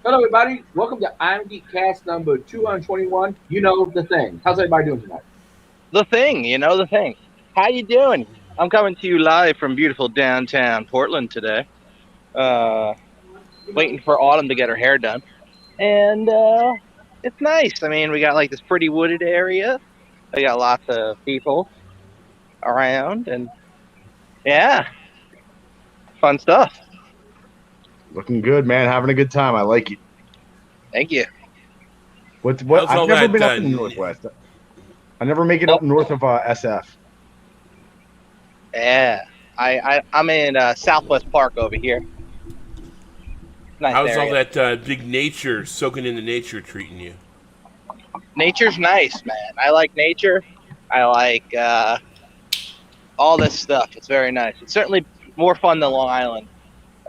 Hello, everybody. Welcome to IronGeek Cast number 221. You know the thing. How's everybody doing tonight? The thing, the thing. How you doing? I'm coming to you live from beautiful downtown Portland today. Uh, Waiting for Autumn to get her hair done, and it's nice. I mean, we got like this pretty wooded area. We got lots of people around, and yeah, fun stuff. Looking good, man. Having a good time. I like it. Thank you. What? How's I've all never that been up in the Northwest. I never make it Well, up north of SF. yeah, I'm in Southwest Park over here. Nice how's all area. that big nature, soaking in the nature, treating you? Nature's nice, man. I like nature. I like all this stuff. It's very nice. It's certainly more fun than Long Island.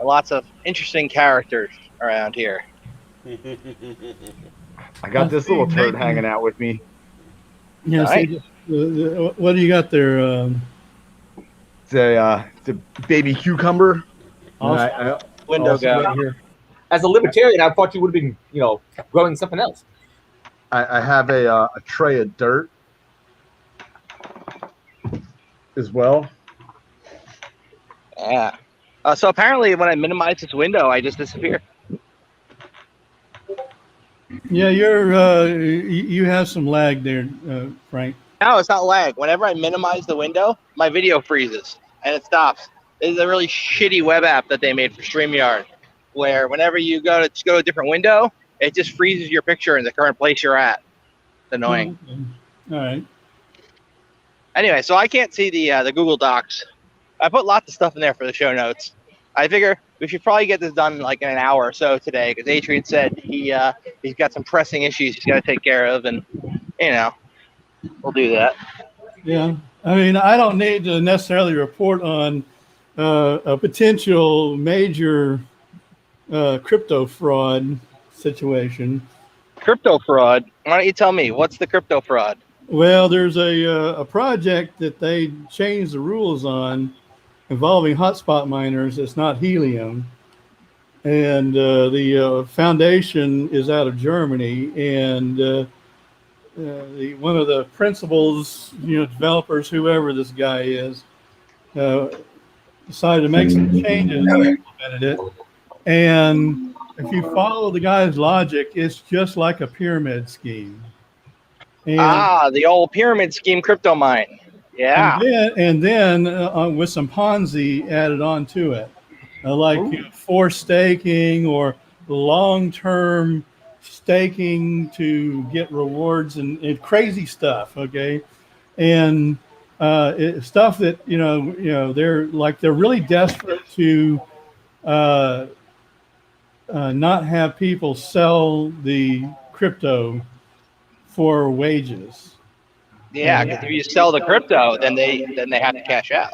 Lots of interesting characters around here. I got this See, little turd Nathan, hanging out with me. yeah, Nice. see, what do you got there? It's a baby cucumber. And Awesome. I Window also go. right here. As a libertarian, I thought you would have been, growing something else. I have a tray of dirt as well. Yeah. So apparently, when I minimize this window, I just disappear. Yeah, you have some lag there, Frank. No, it's not lag. Whenever I minimize the window, my video freezes and it stops. This is a really shitty web app that they made for StreamYard, where whenever you go to a different window, it just freezes your picture in the current place you're at. It's annoying. Oh, okay. All right. Anyway, so I can't see the Google Docs. I put lots of stuff in there for the show notes. I figure we should probably get this done like in an hour or so today, because Adrian said he's got some pressing issues he's got to take care of, and we'll do that. Yeah. I mean, I don't need to necessarily report on a potential major crypto fraud situation. Crypto fraud. Why don't you tell me what's the crypto fraud? Well, there's a project that they changed the rules on involving hotspot miners. It's not helium, and the foundation is out of Germany, and one of the principals, developers, whoever this guy is, uh, decided to make some changes and implemented it. And if you follow the guy's logic, it's just like a pyramid scheme. And The old pyramid scheme crypto mine. Yeah. and then with some Ponzi added on to it, like forced staking or long-term staking to get rewards and crazy stuff. Okay, and stuff that they're really desperate to uh, not have people sell the crypto for wages. Yeah, because if you sell the crypto, then they have to cash out.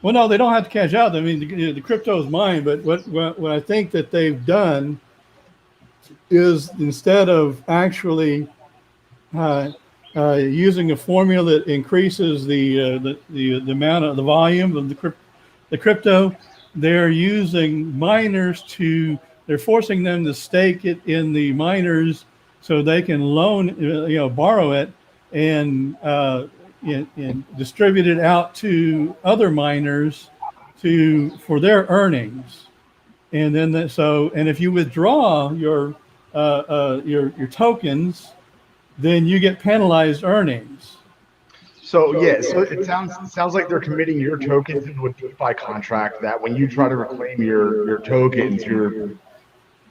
Well, no, they don't have to cash out. I mean, the crypto is mine, but what I think that they've done is instead of actually using a formula that increases the amount of the volume of the crypto, they're using miners they're forcing them to stake it in the miners so they can borrow it and distribute it out to other miners for their earnings. And then and if you withdraw your tokens, then you get penalized earnings. So it sounds like they're committing your tokens into a DeFi contract that when you try to reclaim your tokens, you're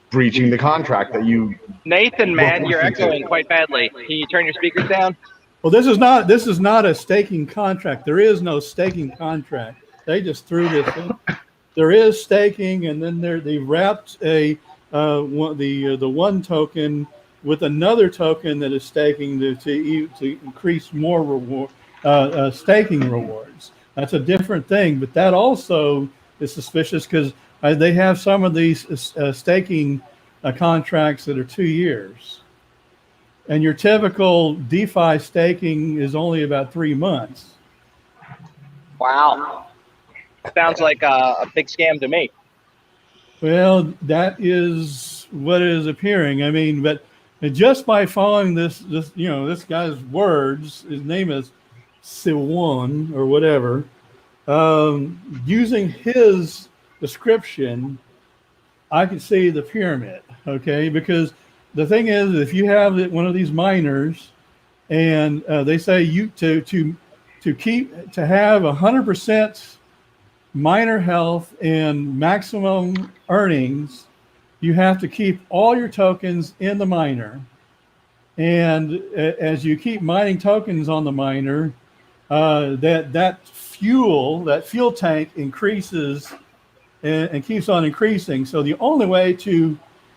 breaching the contract that you. Nathan, man, you're echoing quite badly. Can you turn your speakers down? Well, this is not a staking contract. There is no staking contract. They just threw this in. There is staking, and then they wrapped the one token with another token that is staking to increase more reward staking rewards. That's a different thing, but that also is suspicious because they have some of these staking contracts that are 2 years. And your typical DeFi staking is only about 3 months. Wow. Sounds like a big scam to me. Well, that is what is appearing. I mean, but just by following this guy's words, his name is Siwon or whatever, using his description, I can see the pyramid. Okay, because the thing is, if you have one of these miners, and they say you to have 100% miner health and maximum earnings, you have to keep all your tokens in the miner. And as you keep mining tokens on the miner, that fuel tank increases and keeps on increasing. So the only way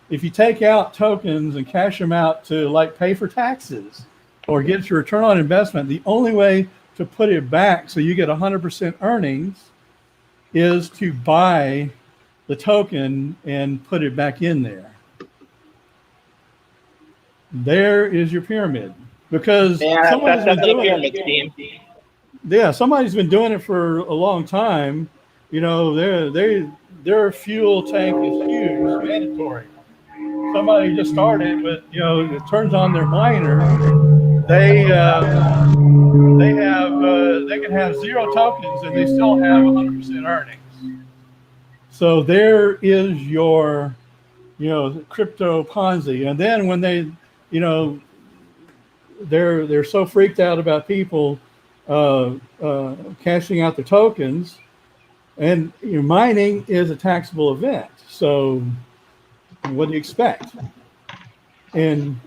if you take out tokens and cash them out to like pay for taxes or get your return on investment, the only way to put it back so you get 100% earnings is to buy the token and put it back in there. There is your pyramid, because that's definitely a pyramid scheme. Yeah, somebody's been doing it for a long time. You know, their fuel tank is huge, mandatory. Somebody just started with, it turns on their miner. They can have 0 tokens and they still have 100% earnings. So there is your, crypto Ponzi. And then when they, they're so freaked out about people cashing out their tokens, and mining is a taxable event. So what do you expect? And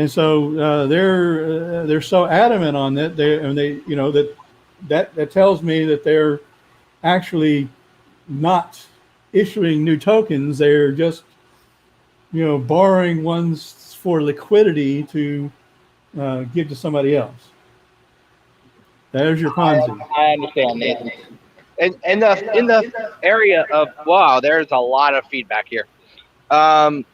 so they're so adamant on that. That tells me that they're actually not issuing new tokens. They're just borrowing ones for liquidity to give to somebody else. There's your Ponzi. I understand, Nathan. In the area of there's a lot of feedback here. So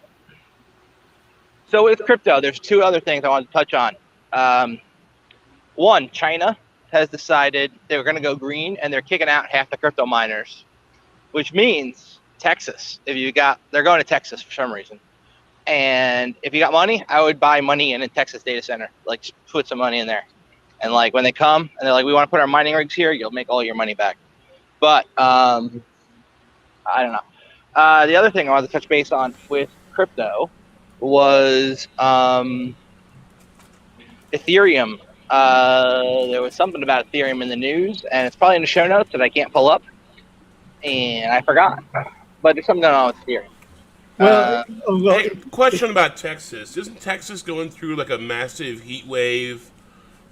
with crypto, there's 2 other things I want to touch on. One, China has decided they're going to go green, and they're kicking out half the crypto miners, which means Texas. They're going to Texas for some reason. And if you got money, I would buy money in a Texas data center. Like, just put some money in there. And like when they come and they're like, we want to put our mining rigs here, you'll make all your money back. But I don't know. The other thing I wanted to touch base on with crypto was Ethereum. There was something about Ethereum in the news, and it's probably in the show notes that I can't pull up, and I forgot. But there's something going on with Ethereum. Hey, question about Texas. Isn't Texas going through like a massive heat wave?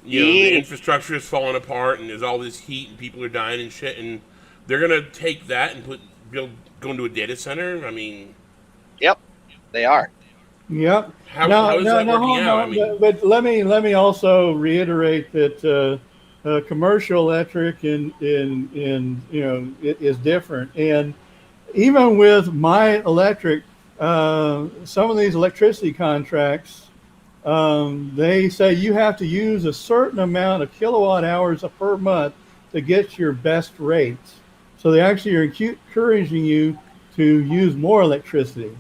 The infrastructure is falling apart, and there's all this heat, and people are dying and shit, and they're going to take that and go into a data center? I mean... Yep, they are. Yep. How is that working out? But let me also reiterate that commercial electric it is different. And even with my electric, some of these electricity contracts, they say you have to use a certain amount of kilowatt hours per month to get your best rates. So they actually are encouraging you to use more electricity.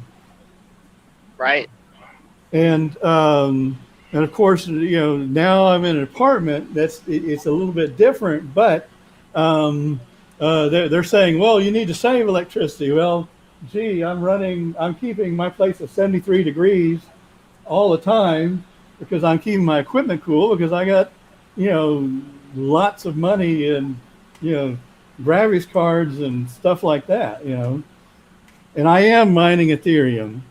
Right. And of course, now I'm in an apartment. It's a little bit different, but they're saying, well, you need to save electricity. Well, gee, I'm keeping my place at 73 degrees all the time because I'm keeping my equipment cool because I got, lots of money and, graphics cards and stuff like that, and I am mining Ethereum.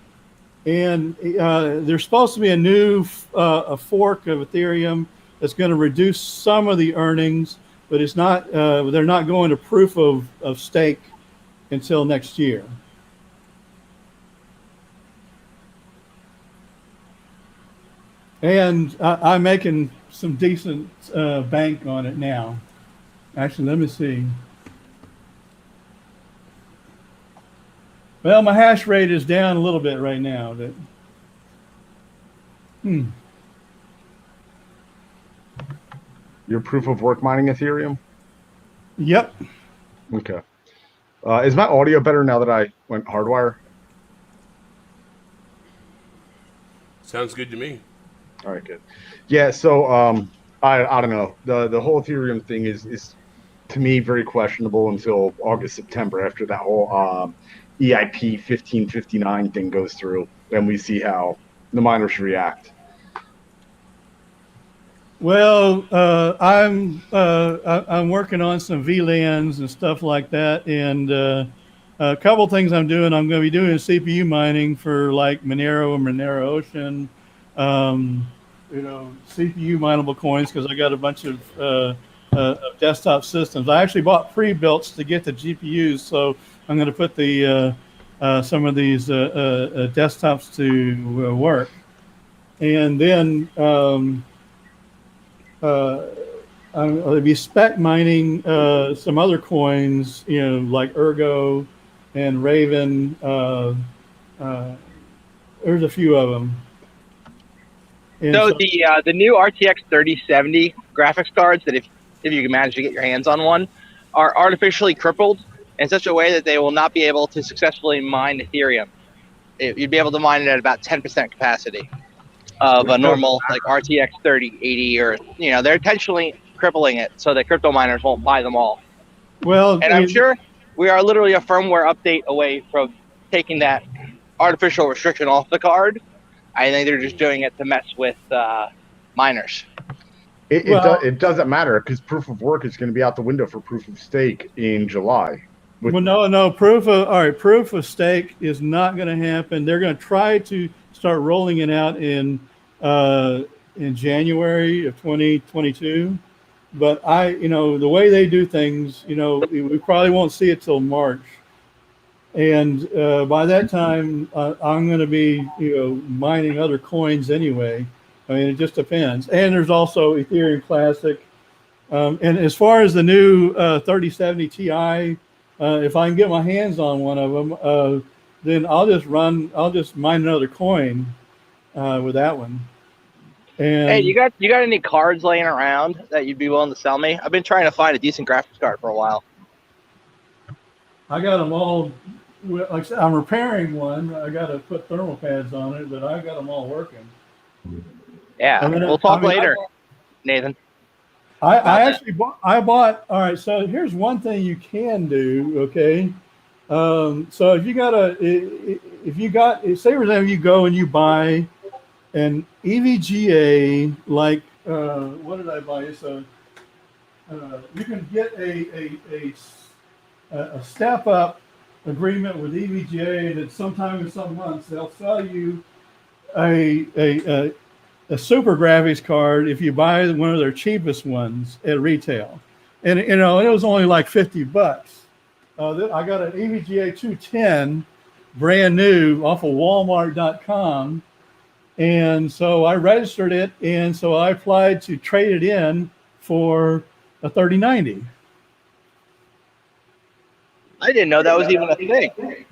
And there's supposed to be a new a fork of Ethereum that's going to reduce some of the earnings, but it's not. They're not going to proof of stake until next year. And I'm making some decent bank on it now. Actually, let me see. Well, my hash rate is down a little bit right now. Your proof of work mining Ethereum? Yep. Okay. Is my audio better now that I went hardwire? Sounds good to me. All right, good. Yeah, so I don't know. The whole Ethereum thing is to me very questionable until August, September, after that whole EIP 1559 thing goes through, and we see how the miners react. Well, I'm working on some VLANs and stuff like that, and a couple things I'm doing. I'm going to be doing CPU mining for like Monero and Monero Ocean, CPU mineable coins because I got a bunch of desktop systems. I actually bought pre-builts to get the GPUs, so I'm going to put the some of these desktops to work, and then. I'll be spec mining some other coins, like Ergo and Raven. There's a few of them. And So the new RTX 3070 graphics cards that if you can manage to get your hands on one are artificially crippled in such a way that they will not be able to successfully mine Ethereum. You'd be able to mine it at about 10% capacity of a normal like RTX 3080, or they're intentionally crippling it so that crypto miners won't buy them all. Well, and I'm sure we are literally a firmware update away from taking that artificial restriction off the card. I think they're just doing it to mess with miners. It doesn't matter because proof of work is going to be out the window for proof of stake in July. No. Proof of stake is not going to happen. They're going to try to start rolling it out in January of 2022. But the way they do things, we probably won't see it till March. And by that time, I'm going to be, mining other coins anyway. I mean, it just depends. And there's also Ethereum Classic. And as far as the new 3070 Ti, if I can get my hands on one of them, then I'll just mine another coin with that one. And hey, you got any cards laying around that you'd be willing to sell me? I've been trying to find a decent graphics card for a while. I got them all. Like I said, I'm repairing one. I got to put thermal pads on it, but I got them all working. Yeah, we'll talk later, Nathan. I actually bought. All right, so here's one thing you can do. Okay, so if you got, say for example, you go and you buy an EVGA, like what did I buy? It's you can get a step up agreement with EVGA that sometime in some months they'll sell you a super graphics card if you buy one of their cheapest ones at retail, and it was only like $50. I got an EVGA 210 brand new off of Walmart.com, and so I registered it, and so I applied to trade it in for a 3090. I didn't know that was even a thing.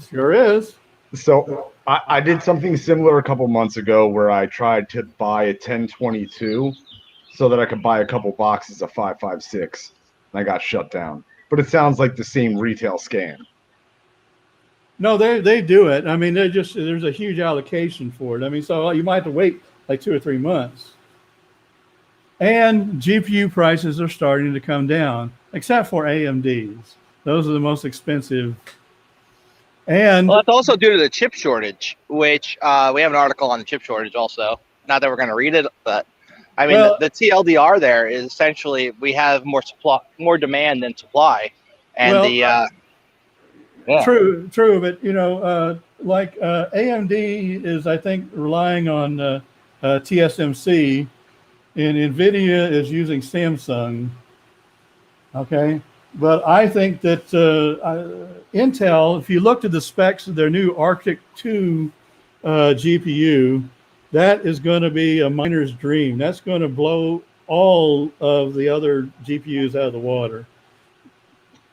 Sure is. So I did something similar a couple months ago where I tried to buy a 1022 so that I could buy a couple boxes of 556, and I got shut down. But it sounds like the same retail scam. No, they do it. I mean, there's a huge allocation for it. I mean, so you might have to wait like 2 or 3 months. And GPU prices are starting to come down, except for AMDs. Those are the most expensive. And that's also due to the chip shortage, which we have an article on the chip shortage also. Not that we're going to read it, but I mean, the TLDR there is essentially we have more demand than supply, and True, but like AMD is, I think, relying on TSMC, and NVIDIA is using Samsung. Okay, but I think that Intel, if you looked at the specs of their new Arctic 2 GPU, that is going to be a miner's dream. That's going to blow all of the other GPUs out of the water.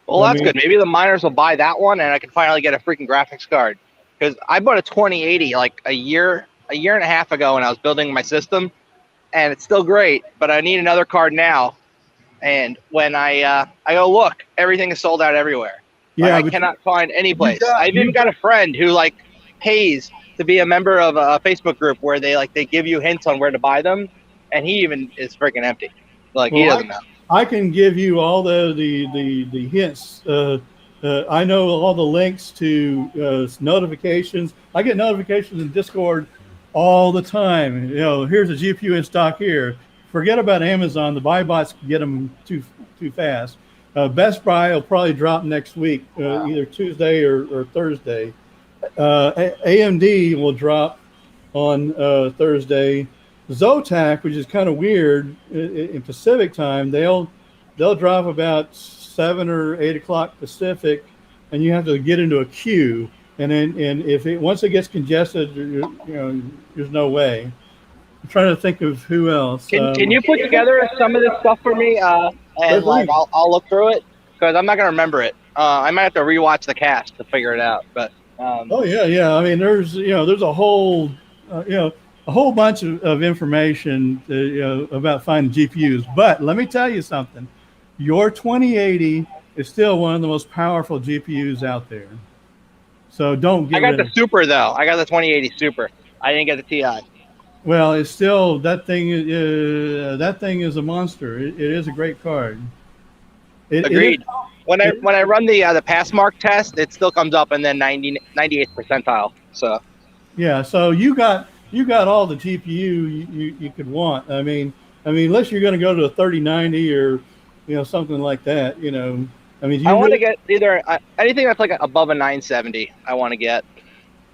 Well, that's good. Maybe the miners will buy that one, and I can finally get a freaking graphics card. Because I bought a 2080 like a year and a half ago when I was building my system, and it's still great. But I need another card now. And when I go look, everything is sold out everywhere. Yeah, I cannot find any place. I've even got a friend who pays to be a member of a Facebook group where they give you hints on where to buy them, and he even is freaking empty. Like he doesn't know. I can give you all the hints. I know all the links to notifications. I get notifications in Discord all the time. Here's a GPU in stock here. Forget about Amazon. The buy bots can get them too fast. Best Buy will probably drop next week, either Tuesday or Thursday. AMD will drop on Thursday. Zotac, which is kind of weird, in Pacific time, they'll drop about 7 or 8 o'clock Pacific, and you have to get into a queue. And once it gets congested, there's no way. I'm trying to think of who else. Can you put together some of this stuff for me? And like I'll look through it because I'm not gonna remember it. I might have to rewatch the cast to figure it out. But oh yeah. I mean, there's a whole a whole bunch of information about finding GPUs. But let me tell you something. Your 2080 is still one of the most powerful GPUs out there. So don't get. I got the Super though. I got the 2080 Super. I didn't get the Ti. Well, it's still that thing is a monster. It is a great card. Agreed. When I run the pass mark test, it still comes up in the 98th percentile. So. Yeah. So you got all the GPU you could want. I mean, unless you're going to go to a 3090 or something like that. I want to get either anything that's like above a 970. I want to get.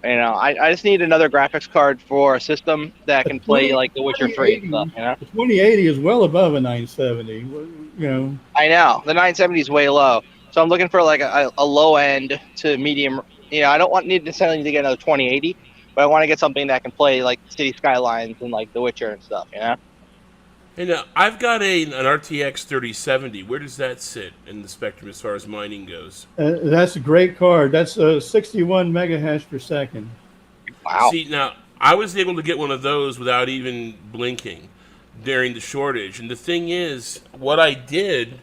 I just need another graphics card for a system that can play like The Witcher 3 and stuff. The 2080 is well above a 970. I know the 970 is way low, so I'm looking for like a low end to medium. I don't need necessarily to get another 2080, but I want to get something that can play like City Skylines and like The Witcher and stuff. And I've got an RTX 3070. Where does that sit in the spectrum as far as mining goes? That's a great card. That's 61 megahash per second. Wow. See, now, I was able to get one of those without even blinking during the shortage. And the thing is, what I did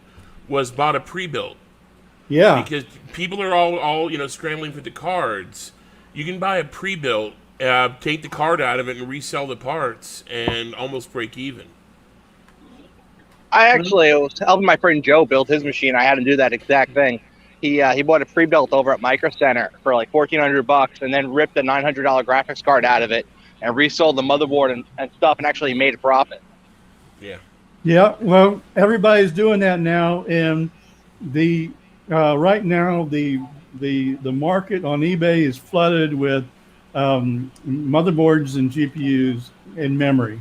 was bought a pre-built. Yeah. Because people are all scrambling for the cards. You can buy a pre-built, take the card out of it and resell the parts and almost break even. I actually was helping my friend Joe build his machine. I had him do that exact thing. He bought a pre-built over at Micro Center for like $1,400 and then ripped a $900 graphics card out of it and resold the motherboard and stuff and actually made a profit. Yeah. Yeah. Well, everybody's doing that now, and the right now the market on eBay is flooded with motherboards and GPUs and memory.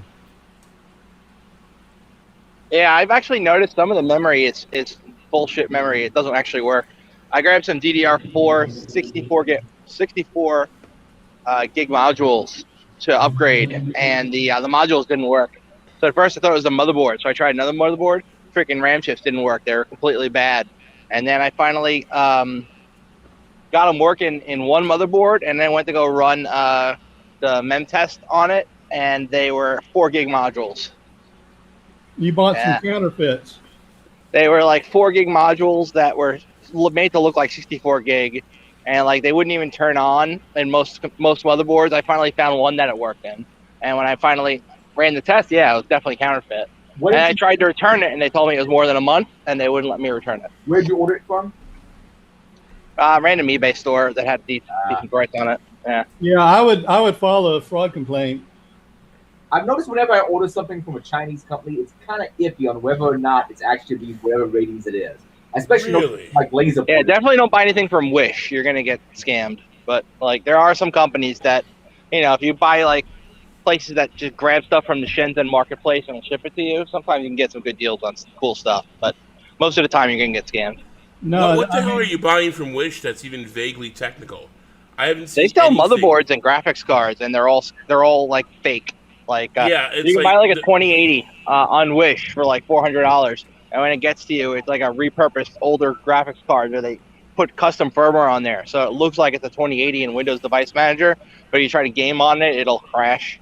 Yeah, I've actually noticed some of the memory is bullshit memory. It doesn't actually work. I grabbed some DDR4 64 gig modules to upgrade, and the modules didn't work. So at first I thought it was the motherboard. So I tried another motherboard. Freaking RAM chips didn't work. They were completely bad. And then I finally got them working in one motherboard, and then went to go run the mem test on it, and they were 4 gig modules. You bought some counterfeits. They were like 4 gig modules that were made to look like 64 gig, and like they wouldn't even turn on in most motherboards. I finally found one that it worked in, and when I finally ran the test, it was definitely counterfeit. And I tried to return it, and they told me it was more than a month, and they wouldn't let me return it. Where'd you order it from? Random eBay store that had decent price on it. Yeah, I would file a fraud complaint. I've noticed whenever I order something from a Chinese company, it's kind of iffy on whether or not it's actually whatever ratings it is. Especially like laser. Yeah, definitely don't buy anything from Wish. You're gonna get scammed. But like, there are some companies that, if you buy like places that just grab stuff from the Shenzhen marketplace and will ship it to you, sometimes you can get some good deals on cool stuff. But most of the time, you're gonna get scammed. No, what the hell are you buying from Wish that's even vaguely technical? I haven't seen. They sell anything. motherboards and graphics cards, and they're all like fake. Like you can buy like a 2080 on Wish for like $400, and when it gets to you, it's like a repurposed older graphics card where they put custom firmware on there, so it looks like it's a 2080 in Windows Device Manager. But you try to game on it, it'll crash.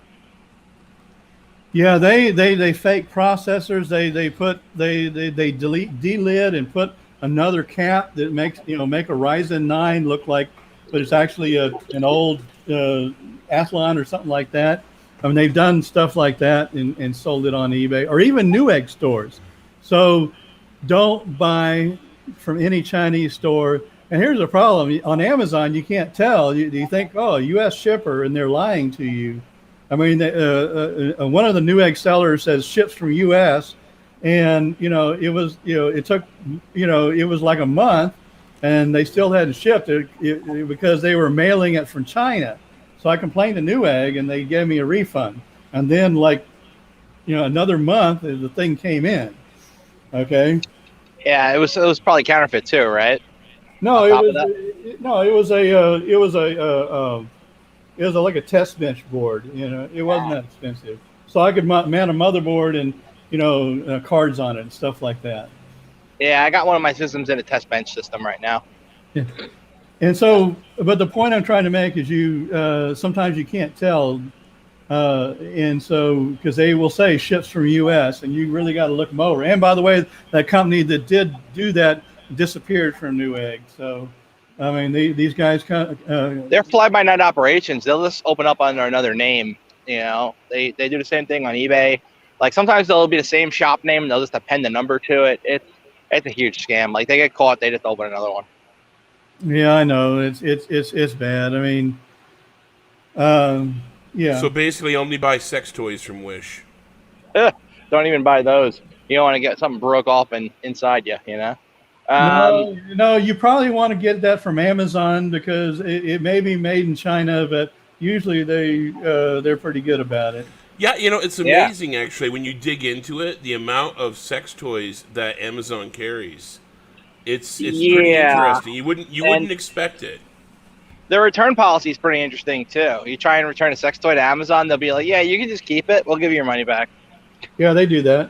Yeah, they fake processors. They delete and put another cap that makes make a Ryzen 9 look like, but it's actually an old Athlon or something like that. I mean, they've done stuff like that and sold it on eBay or even Newegg stores. So don't buy from any Chinese store. And here's the problem. On Amazon, you can't tell. You think, oh, U.S. shipper, and they're lying to you. I mean, one of the Newegg sellers says ships from U.S., and, it took, it was like a month, and they still hadn't shipped it because they were mailing it from China. So I complained to Newegg, and they gave me a refund. And then, another month, the thing came in. Okay. Yeah, it was probably counterfeit too, right? No, it was like a test bench board. It wasn't that expensive. So I could mount a motherboard and cards on it and stuff like that. Yeah, I got one of my systems in a test bench system right now. Yeah. And so, but the point I'm trying to make is sometimes you can't tell. And so, because they will say ships from U.S. and you really got to look them over. And by the way, that company that did do that disappeared from Newegg. So, I mean, these guys they're fly-by-night operations. They'll just open up under another name. They do the same thing on eBay. Like sometimes they'll be the same shop name and they'll just append the number to it. It's a huge scam. Like they get caught, they just open another one. Yeah, I know. It's bad. I mean, yeah. So basically, only buy sex toys from Wish. Don't even buy those. You don't want to get something broke off inside you. No, you probably want to get that from Amazon because it may be made in China, but usually they're pretty good about it. Yeah, it's amazing actually when you dig into it, the amount of sex toys that Amazon carries. It's pretty interesting. You wouldn't expect it. The return policy is pretty interesting too. You try and return a sex toy to Amazon, they'll be like, "Yeah, you can just keep it. We'll give you your money back." Yeah, they do that.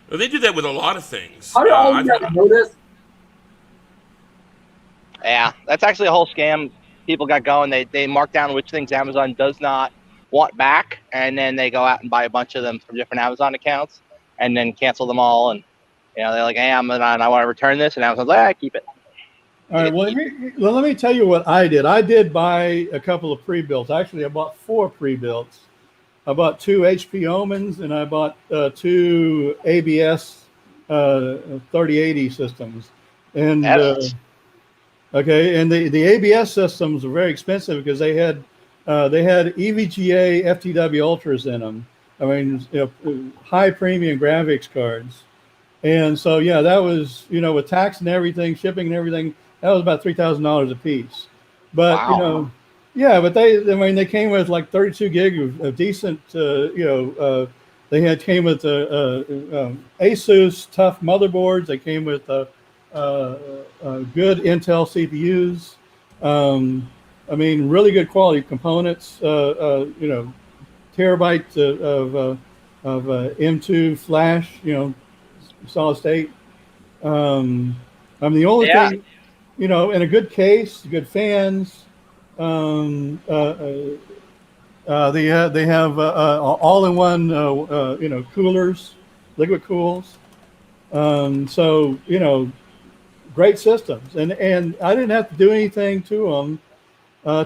Well, they do that with a lot of things. How do all you guys know this? Yeah, that's actually a whole scam people got going. They mark down which things Amazon does not want back, and then they go out and buy a bunch of them from different Amazon accounts, and then cancel them all. And they're like, "Hey, Amazon, I want to return this," and Amazon's like, "Keep it." All right. Well, let me tell you what I did. I did buy a couple of pre-builts. Actually, I bought 4 pre-builts. I bought 2 HP Omens, and I bought 2 ABS 3080 systems. And okay, and the ABS systems were very expensive because they had EVGA FTW Ultras in them. I mean, high premium graphics cards. And so, yeah, that was, with tax and everything, shipping and everything, that was about $3,000 a piece. But, wow. But they came with like 32 gig of decent, they came with Asus tough motherboards. They came with good Intel CPUs. I mean, really good quality components, terabytes of M2 flash, solid state. The only thing, in a good case, good fans. They have all-in-one, coolers, liquid cools. So great systems, and I didn't have to do anything to them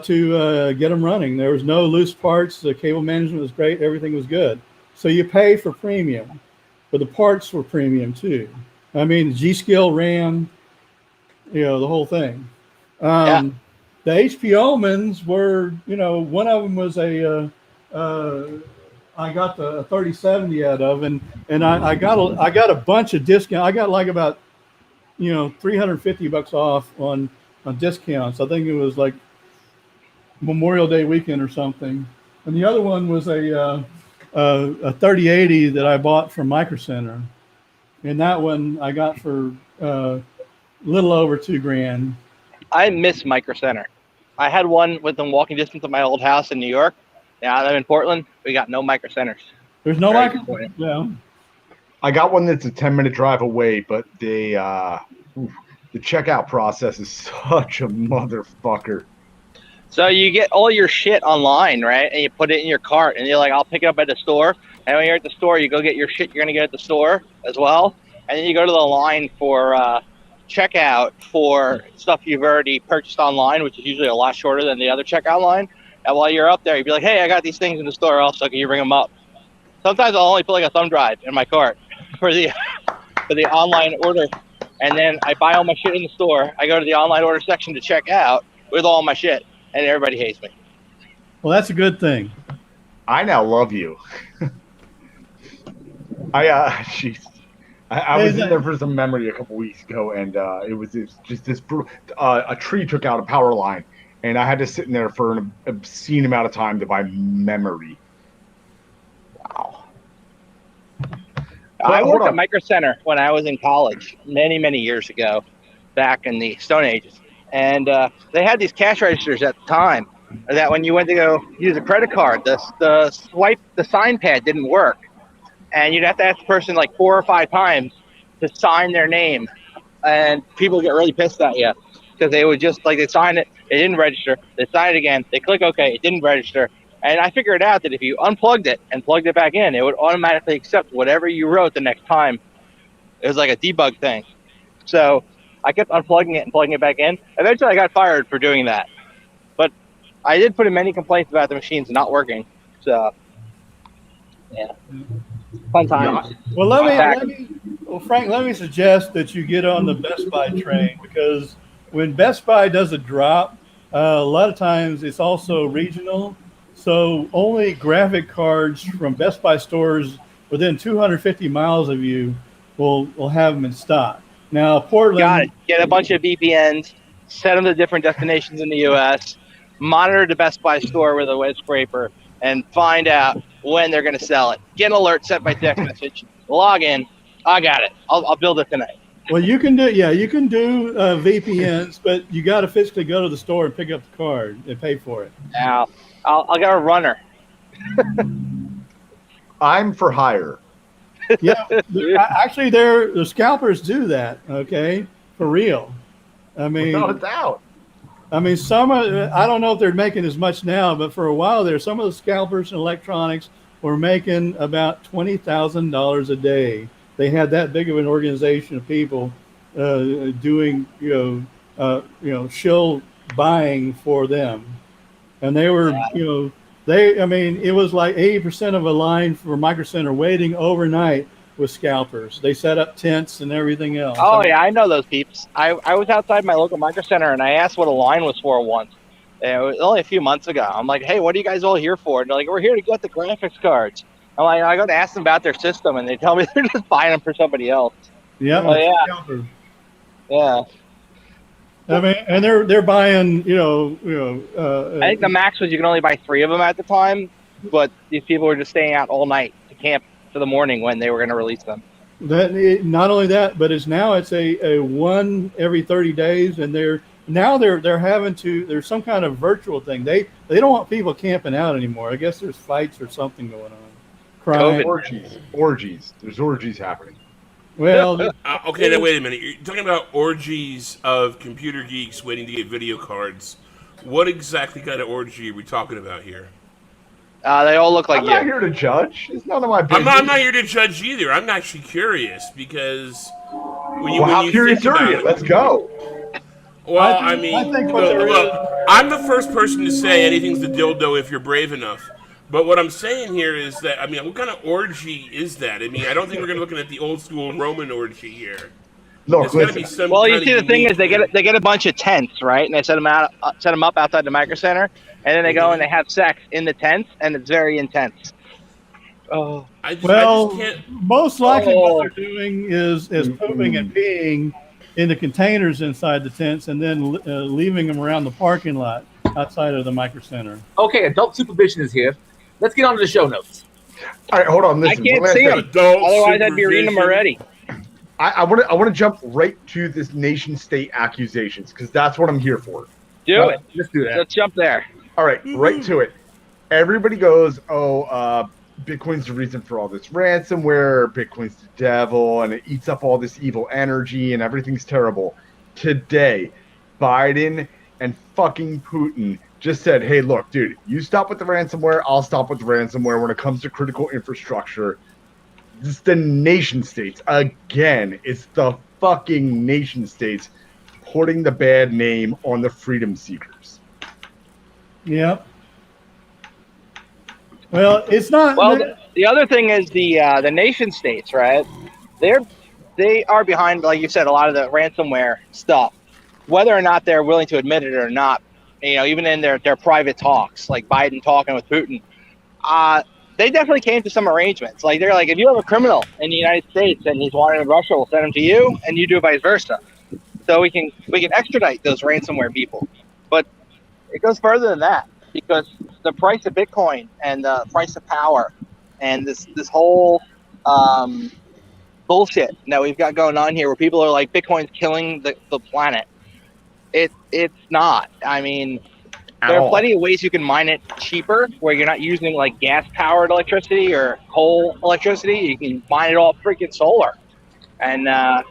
to get them running. There was no loose parts. The cable management was great. Everything was good. So you pay for premium, but the parts were premium too. I mean, G-Skill RAM, the whole thing. The HP Omens were, one of them was I got the 3070 out of, and I got a bunch of discount. I got like about, $350 off on discounts. I think it was like Memorial Day weekend or something. And the other one was a 3080 that I bought from Micro Center, and that one I got for a little over $2,000. I miss Micro Center. I had one within walking distance of my old house in New York. Now I'm in Portland. We got no Micro Centers. There's no Micro Center. Yeah. I got one that's a 10-minute drive away, but the checkout process is such a motherfucker. So you get all your shit online, right? And you put it in your cart, and you're like, "I'll pick it up at the store." And when you're at the store, you go get your shit you're gonna get at the store as well, and then you go to the line for checkout for stuff you've already purchased online, which is usually a lot shorter than the other checkout line. And while you're up there, you'd be like, hey, I got these things in the store. Also, can you bring them up? Sometimes I'll only put like a thumb drive in my cart for the online order. And then I buy all my shit in the store. I go to the online order section to check out with all my shit. And everybody hates me. Well, that's a good thing. I now love you. Jeez. I was in there for some memory a couple weeks ago, and it was just this brutal. A tree took out a power line, and I had to sit in there for an obscene amount of time to buy memory. Wow. I worked at Micro Center when I was in college many, many years ago, back in the Stone Ages. And they had these cash registers at the time that when you went to go use a credit card, the sign pad didn't work. And you'd have to ask the person like 4 or 5 times to sign their name. And people get really pissed at you because they would just like, they sign it, it didn't register. They sign it again, they click OK, it didn't register. And I figured out that if you unplugged it and plugged it back in, it would automatically accept whatever you wrote the next time. It was like a debug thing. So I kept unplugging it and plugging it back in. Eventually I got fired for doing that. But I did put in many complaints about the machines not working. So, yeah. Fun times. Well, Frank, let me suggest that you get on the Best Buy train, because when Best Buy does a drop, a lot of times it's also regional. So only graphic cards from Best Buy stores within 250 miles of you will have them in stock. Now, Portland. Got it. Get a bunch of VPNs, set them to different destinations in the U.S., monitor the Best Buy store with a web scraper, and find out when they're going to sell it. Get an alert sent by text message. Log in. I got it. I'll build it tonight. Well, you can do VPNs, but you got to physically go to the store and pick up the card and pay for it. Now, I'll get a runner. I'm for hire. Yeah, actually, the scalpers do that. Okay, for real. I mean, without a doubt. I mean, I don't know if they're making as much now, but for a while there, some of the scalpers in electronics were making about $20,000 a day. They had that big of an organization of people doing, shill buying for them, and they were, it was like 80% of a line for Micro Center waiting overnight with scalpers. They set up tents and everything else. Oh, yeah, I know those peeps. I was outside my local Micro Center, and I asked what a line was for once. It was only a few months ago. I'm like, hey, what are you guys all here for? And they're like, we're here to get the graphics cards. I'm like, I go to ask them about their system, and they tell me they're just buying them for somebody else. Yeah. Oh, yeah. I mean, and they're buying, I think the max was you can only buy 3 of them at the time, but these people were just staying out all night to camp for the morning when they were going to release them. Not only that, but it's a one every 30 days, and they're having to. There's some kind of virtual thing. They don't want people camping out anymore. I guess there's fights or something going on. Crime. Orgies. There's orgies happening. Well, okay, now wait a minute. You're talking about orgies of computer geeks waiting to get video cards. What exactly kind of orgy are we talking about here? They all look like I'm not here to judge. It's none of my business. I'm not here to judge either. I'm actually curious because how curious are you? Let's go. Well, I think look, I'm the first person to say anything's the dildo if you're brave enough. But what I'm saying here is that, what kind of orgy is that? I don't think we're going to be looking at the old school Roman orgy here. Look, well, you see, the thing is, they get a bunch of tents, right? And they set them up outside the Micro Center, and then they go and they have sex in the tents, and it's very intense. Oh, most likely what they're doing is pooping and peeing in the containers inside the tents, and then leaving them around the parking lot outside of the Micro Center. Okay, adult supervision is here. Let's get on to the show notes. All right, hold on. Listen, I can't see them. Otherwise, I'd be reading them already. I want to jump right to this nation state accusations, because that's what I'm here for. Do it. Let's do that. Let's jump there. All right, right to it. Everybody goes, Bitcoin's the reason for all this ransomware. Bitcoin's the devil, and it eats up all this evil energy, and everything's terrible. Today, Biden and fucking Putin just said, hey, look, dude, you stop with the ransomware, I'll stop with the ransomware when it comes to critical infrastructure. It's the nation states. Again, it's the fucking nation states putting the bad name on the freedom seekers. Yep. Well, it's not. Well, the other thing is the nation states, right? They are behind, like you said, a lot of the ransomware stuff. Whether or not they're willing to admit it or not, even in their private talks, like Biden talking with Putin, they definitely came to some arrangements. Like they're like, if you have a criminal in the United States and he's wanted in Russia, we'll send him to you, and you do vice versa. So we can extradite those ransomware people. But it goes further than that, because the price of Bitcoin and the price of power and this whole bullshit that we've got going on here, where people are like, Bitcoin's killing the planet. It's not. I mean, there are plenty of ways you can mine it cheaper, where you're not using like gas powered electricity or coal electricity. You can mine it all freaking solar. And I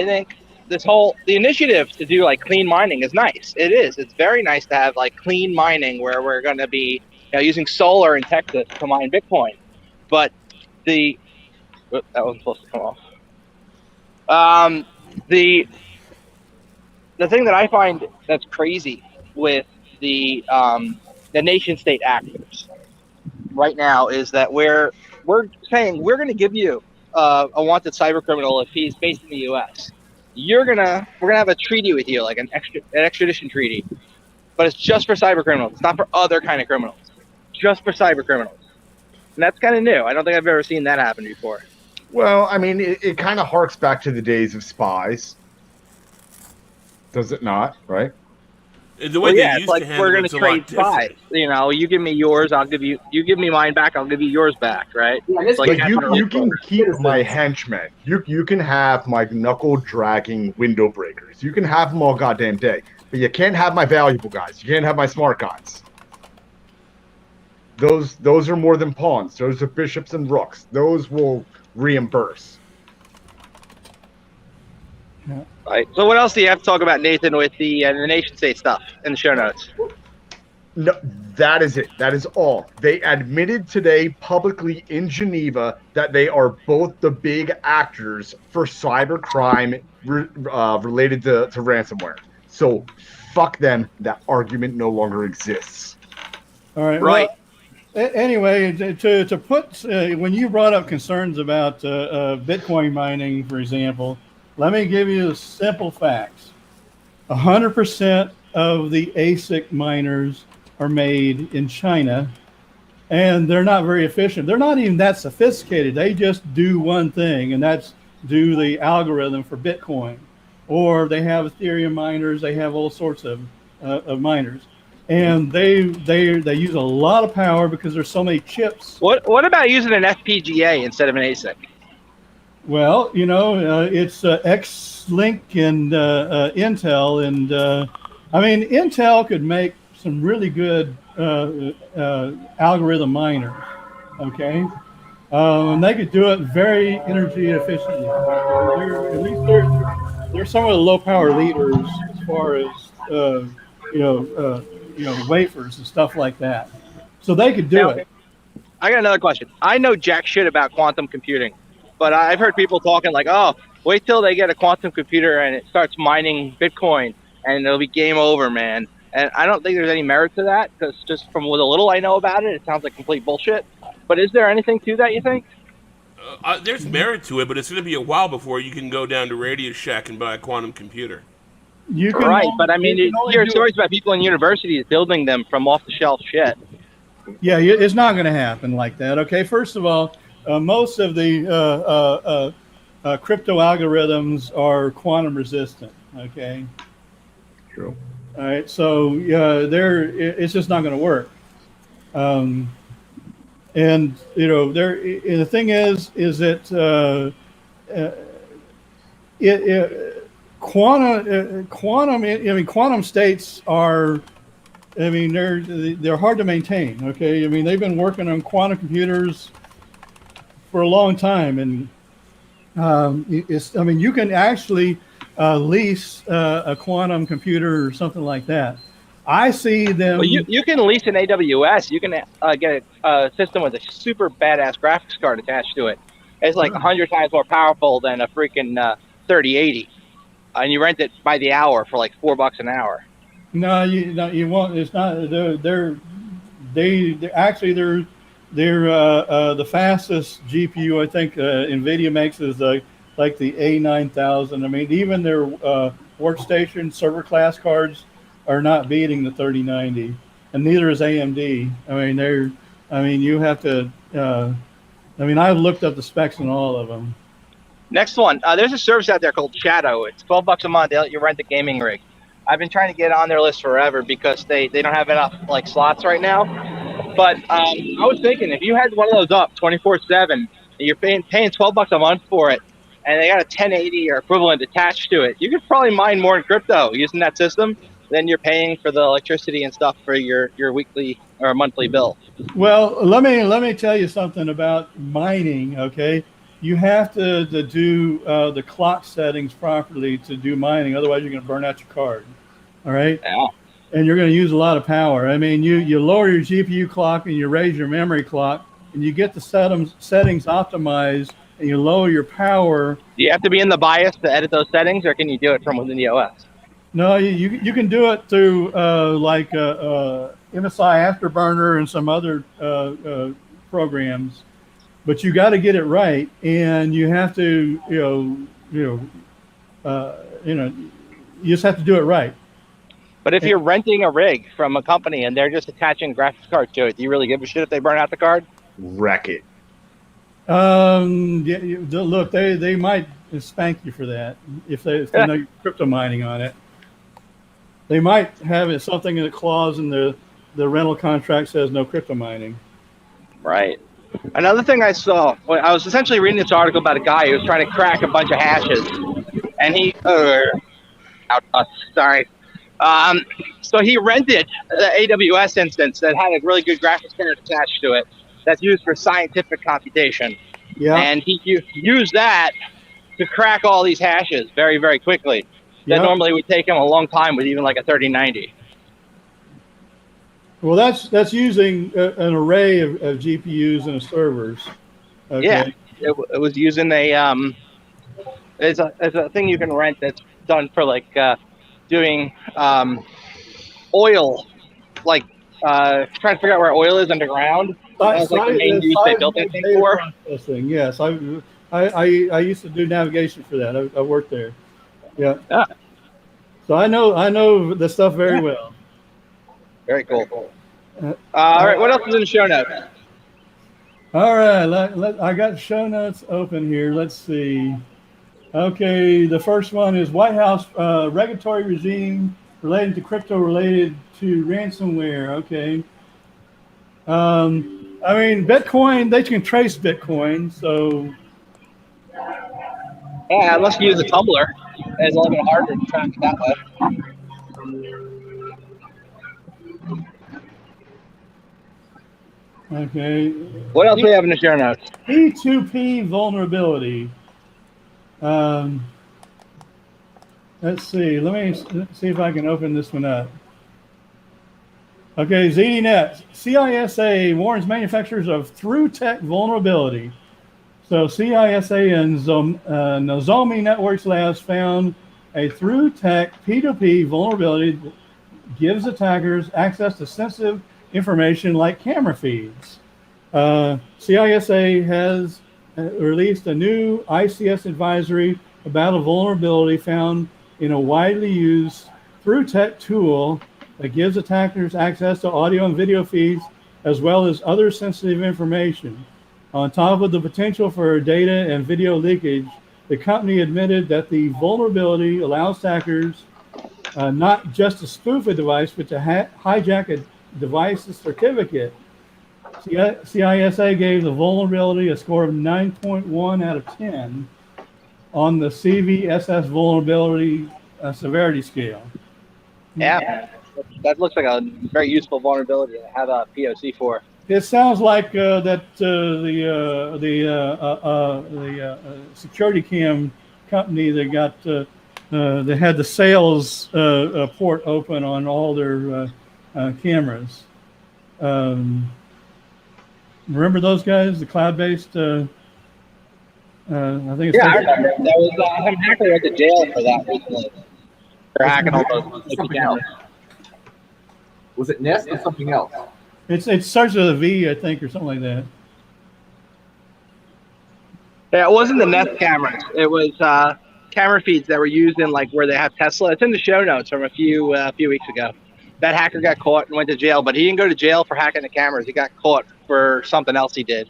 think the initiative to do like clean mining is nice. It is. It's very nice to have like clean mining where we're going to be using solar in Texas to mine Bitcoin. But that wasn't supposed to come off. The thing that I find that's crazy with the nation state actors right now is that we're saying we're going to give you a wanted cyber criminal if he's based in the U.S. We're gonna have a treaty with you, like an extradition treaty, but it's just for cyber criminals. It's not for other kind of criminals. Just for cyber criminals, and that's kind of new. I don't think I've ever seen that happen before. Well, I mean, it kind of harks back to the days of spies. Does it not? Right? The way they used to handle we're going it's to a lot trade spies. different. You give me yours, you give me mine back, I'll give you yours back, right? Yeah, Like you can keep my henchmen. You can have my knuckle dragging window breakers. You can have them all goddamn day, but you can't have my valuable guys. You can't have my smart guys. Those are more than pawns. Those are bishops and rooks. Those will reimburse. Yeah. Right. So what else do you have to talk about, Nathan, with the nation state stuff in the show notes? No, that is it. That is all. They admitted today publicly in Geneva that they are both the big actors for cybercrime related to ransomware. So fuck them. That argument no longer exists. All right. Right. Well, anyway, to put when you brought up concerns about Bitcoin mining, for example, let me give you the simple facts. 100% of the ASIC miners are made in China, and they're not very efficient. They're not even that sophisticated. They just do one thing, and that's do the algorithm for Bitcoin. Or they have Ethereum miners. They have all sorts of miners, and they use a lot of power because there's so many chips. What about using an FPGA instead of an ASIC? Well, it's X-Link and Intel, and I mean, Intel could make some really good algorithm miners, okay? And they could do it very energy efficiently. They're some of the low-power leaders as far as wafers and stuff like that. So they could do it. I got another question. I know jack shit about quantum computing, but I've heard people talking like, oh, wait till they get a quantum computer and it starts mining Bitcoin and it'll be game over, man. And I don't think there's any merit to that, because just from what a little I know about it, it sounds like complete bullshit. But is there anything to that, you think? There's merit to it, but it's going to be a while before you can go down to Radio Shack and buy a quantum computer. Right, but I mean, you hear stories about people in universities building them from off-the-shelf shit. Yeah, it's not going to happen like that. Okay, first of all, most of the crypto algorithms are quantum resistant. Okay. True. All right, so it's just not going to work. And the thing is that quantum states are, I mean, they're hard to maintain. Okay, I mean, they've been working on quantum computers for a long time, and you can actually lease a quantum computer or something like that. I see them. Well, you can lease an AWS. You can get a system with a super badass graphics card attached to it. It's like 100 times more powerful than a freaking 3080, and you rent it by the hour for like $4 an hour. No, you won't. It's not. They're they're the fastest GPU I think NVIDIA makes is like the A9000. I mean, even their workstation server class cards are not beating the 3090, and neither is AMD. I mean, you have to. I've looked up the specs on all of them. Next one. There's a service out there called Shadow. It's $12 a month. They let you rent a gaming rig. I've been trying to get on their list forever because they don't have enough like slots right now. But I was thinking if you had one of those up 24/7, you're paying $12 a month for it, and they got a 1080 or equivalent attached to it, you could probably mine more in crypto using that system than you're paying for the electricity and stuff for your weekly or monthly bill. Well, let me tell you something about mining. Okay, you have to do the clock settings properly to do mining. Otherwise, you're going to burn out your card. All right. Yeah. And you're going to use a lot of power. I mean, you lower your GPU clock and you raise your memory clock, and you get the settings optimized, and you lower your power. Do you have to be in the BIOS to edit those settings, or can you do it from within the OS? No, you can do it through MSI Afterburner and some other programs, but you got to get it right, and you have to you just have to do it right. But if you're renting a rig from a company and they're just attaching a graphics card to it, do you really give a shit if they burn out the card? Wreck it. Look, they might spank you for that if they know you're crypto mining on it. They might have something in the clause in the rental contract says no crypto mining. Right. Another thing I saw, I was essentially reading this article about a guy who was trying to crack a bunch of hashes, and he so he rented the AWS instance that had a really good graphics card attached to it that's used for scientific computation. Yeah. And he used that to crack all these hashes very, very quickly. That normally would take him a long time with even like a 3090. Well, that's using an array of GPUs and servers. Okay. Yeah, it was using it's a thing you can rent that's done for like doing oil, like trying to figure out where oil is underground. That's like the main use they built that thing for. Processing. Yes, I used to do navigation for that. I worked there. Yeah. So I know the stuff very well. Very cool. All right, what else is in the show notes? All right, I got show notes open here. Let's see. Okay, the first one is White House regulatory regime related to crypto related to ransomware. Okay. I mean, Bitcoin, they can trace Bitcoin, so. Yeah, unless you use a Tumblr. It's a little bit harder to track it that way. Okay. What else do we have in the show notes? P2P vulnerability. Let's see. Let's see if I can open this one up. Okay, ZDNet. CISA warns manufacturers of through tech vulnerability. So CISA and Nozomi Networks Labs found a through tech P2P vulnerability that gives attackers access to sensitive information like camera feeds. CISA has released a new ICS advisory about a vulnerability found in a widely used through tech tool that gives attackers access to audio and video feeds as well as other sensitive information. On top of the potential for data and video leakage, the company admitted that the vulnerability allows attackers not just to spoof a device, but to hijack a device's certificate. CISA gave the vulnerability a score of 9.1 out of 10 on the CVSS vulnerability severity scale. Yeah, that looks like a very useful vulnerability to have a POC for. It sounds like that the security cam company that got they had the sales port open on all their cameras. Remember those guys, the cloud-based? I think it's I remember. That was some hacker went to jail for that recently. For hacking all those accounts. Was it Nest or something else? It starts with a V, I think, or something like that. Yeah, it wasn't the Nest cameras. It was camera feeds that were used in like where they have Tesla. It's in the show notes from a few weeks ago. That hacker got caught and went to jail, but he didn't go to jail for hacking the cameras. He got caught for something else he did.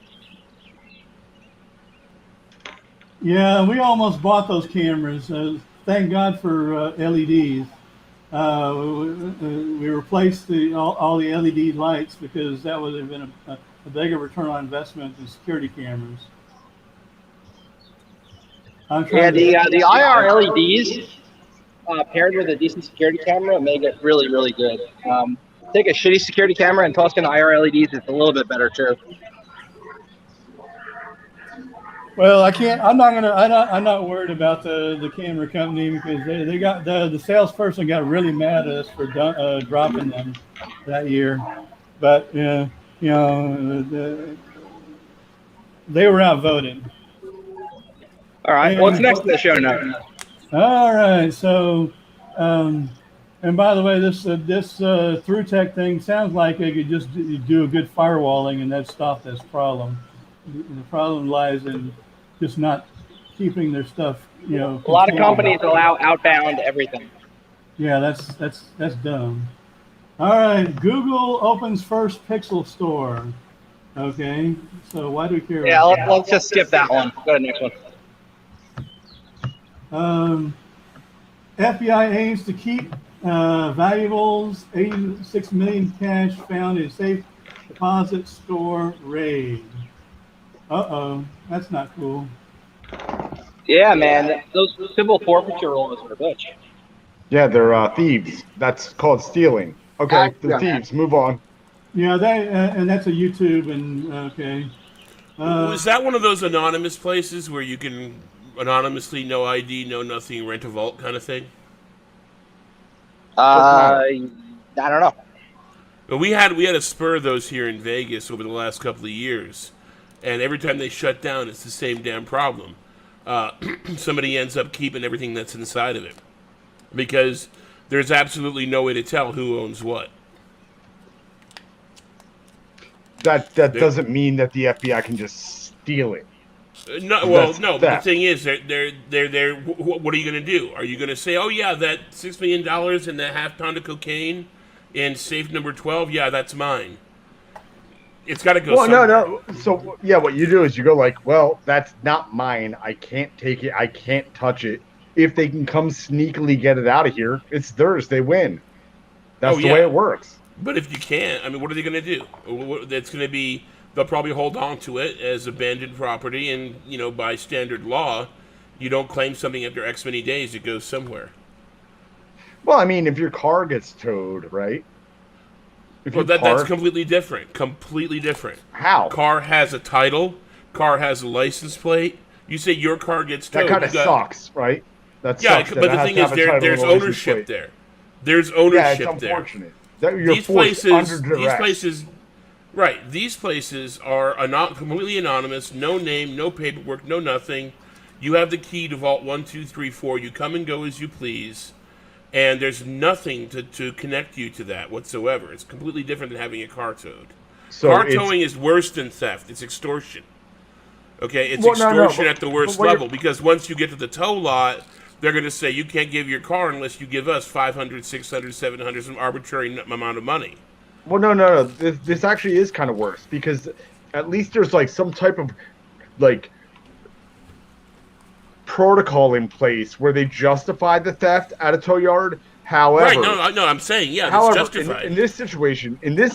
Yeah, we almost bought those cameras. Thank God for LEDs. We replaced all the LED lights because that would have been a bigger return on investment than security cameras. Yeah, the IR LEDs paired with a decent security camera make it really, really good. Take a shitty security camera and toss in IR LEDs, it's a little bit better too. Well, I can't. I'm not gonna. I'm not worried about the camera company because they got the salesperson got really mad at us for dropping them that year, but they were outvoted. All right. What's next in the show note? All right. So, and by the way, this ThruTech thing sounds like they could just do a good firewalling and that stop this problem. The problem lies in just not keeping their stuff, A lot of companies allow outbound everything. Yeah, that's dumb. All right, Google opens first Pixel store. Okay, so why do we care? Yeah, let's just skip that one. Go to the next one. FBI aims to keep valuables. 86 million cash found in safe deposit store raid. Uh-oh, that's not cool. Yeah, man, those civil forfeiture rules are a bitch. Yeah, they're thieves. That's called stealing. Okay, the thieves. Move on. Yeah, and that's a YouTube and okay. Is that one of those anonymous places where you can anonymously, no ID, no nothing, rent a vault kind of thing? I don't know. But we had a spur of those here in Vegas over the last couple of years. And every time they shut down, it's the same damn problem. Somebody ends up keeping everything that's inside of it. Because there's absolutely no way to tell who owns what. That doesn't mean that the FBI can just steal it. No, well, no. But the thing is, they're. What are you going to do? Are you going to say, "Oh yeah, that $6 million and that half pound of cocaine in safe number 12, yeah, that's mine." It's got to go. Well, somewhere. no. So yeah, what you do is you go like, "Well, that's not mine. I can't take it. I can't touch it." If they can come sneakily get it out of here, it's theirs. They win. That's the way it works. But if you can't, I mean, what are they going to do? It's going to be, they'll probably hold on to it as abandoned property, and, by standard law, you don't claim something after X many days, it goes somewhere. Well, I mean, if your car gets towed, right? That's completely different. Completely different. How? Car has a title. Car has a license plate. You say your car gets towed. That kind of sucks, right? That sucks. Yeah, but the thing is, there's ownership there. There's ownership there. Yeah, it's unfortunate. These places, right? These places are completely anonymous. No name, no paperwork, no nothing. You have the key to Vault 1, 2, 3, 4. You come and go as you please, and there's nothing to connect you to that whatsoever. It's completely different than having a car towed. Car towing is worse than theft. It's extortion. Okay, it's extortion at the worst level, because once you get to the tow lot, they're going to say you can't give your car unless you give us 500, 600, 700, some arbitrary amount of money. Well, no. This actually is kind of worse, because at least there's like some type of like protocol in place where they justify the theft at a tow yard. However, right? No, I'm saying however, it's justified. In this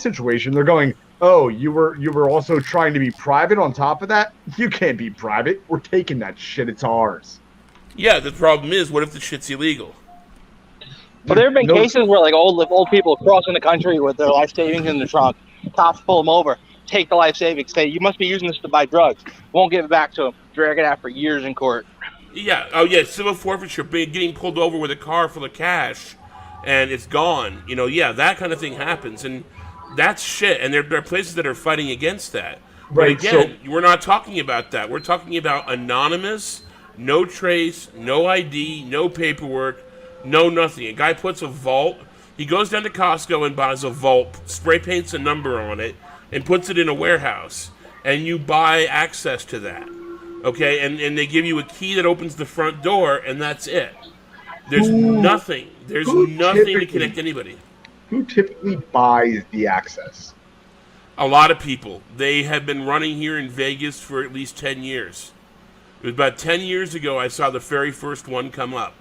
situation, they're going, "Oh, you were also trying to be private on top of that? You can't be private. We're taking that shit. It's ours." Yeah, the problem is, what if the shit's illegal? Well, there have been cases where like old people crossing the country with their life savings in the trunk. Cops pull them over, take the life savings, say you must be using this to buy drugs. Won't give it back to them. Drag it out for years in court. Yeah. Oh yeah, civil forfeiture, getting pulled over with a car full of cash, and it's gone. Yeah, that kind of thing happens, and that's shit. And there are places that are fighting against that. Right. But again, we're not talking about that. We're talking about anonymous. No trace, no ID, no paperwork, no nothing. A guy puts a vault He goes down to Costco and buys a vault, spray paints a number on it, and puts it in a warehouse. And you buy access to that. Okay? And they give you a key that opens the front door, and that's it. There's nothing. There's nothing to connect anybody. Who typically buys the access? A lot of people. They have been running here in Vegas for at least 10 years. It was about 10 years ago I saw the very first one come up.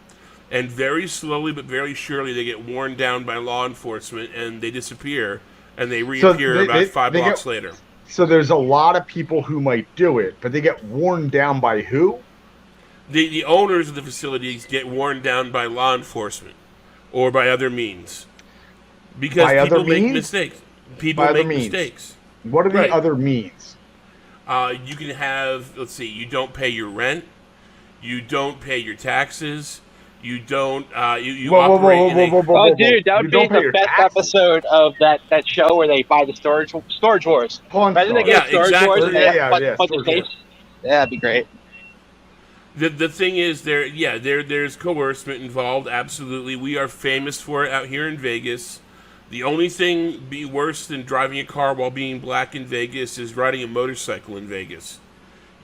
And very slowly but very surely they get worn down by law enforcement and they disappear and they reappear about 5 blocks later. So there's a lot of people who might do it, but they get worn down by who? The owners of the facilities get worn down by law enforcement or by other means. Because people make mistakes. People make mistakes. What are the other means? You can have, let's see, you don't pay your rent. You don't pay your taxes. You don't. You operate. Oh, dude, that would be the best episode of that show where they buy the storage wars. Imagine they get storage wars. Yeah, that'd be great. The thing is, there's coercion involved. Absolutely, we are famous for it out here in Vegas. The only thing be worse than driving a car while being black in Vegas is riding a motorcycle in Vegas.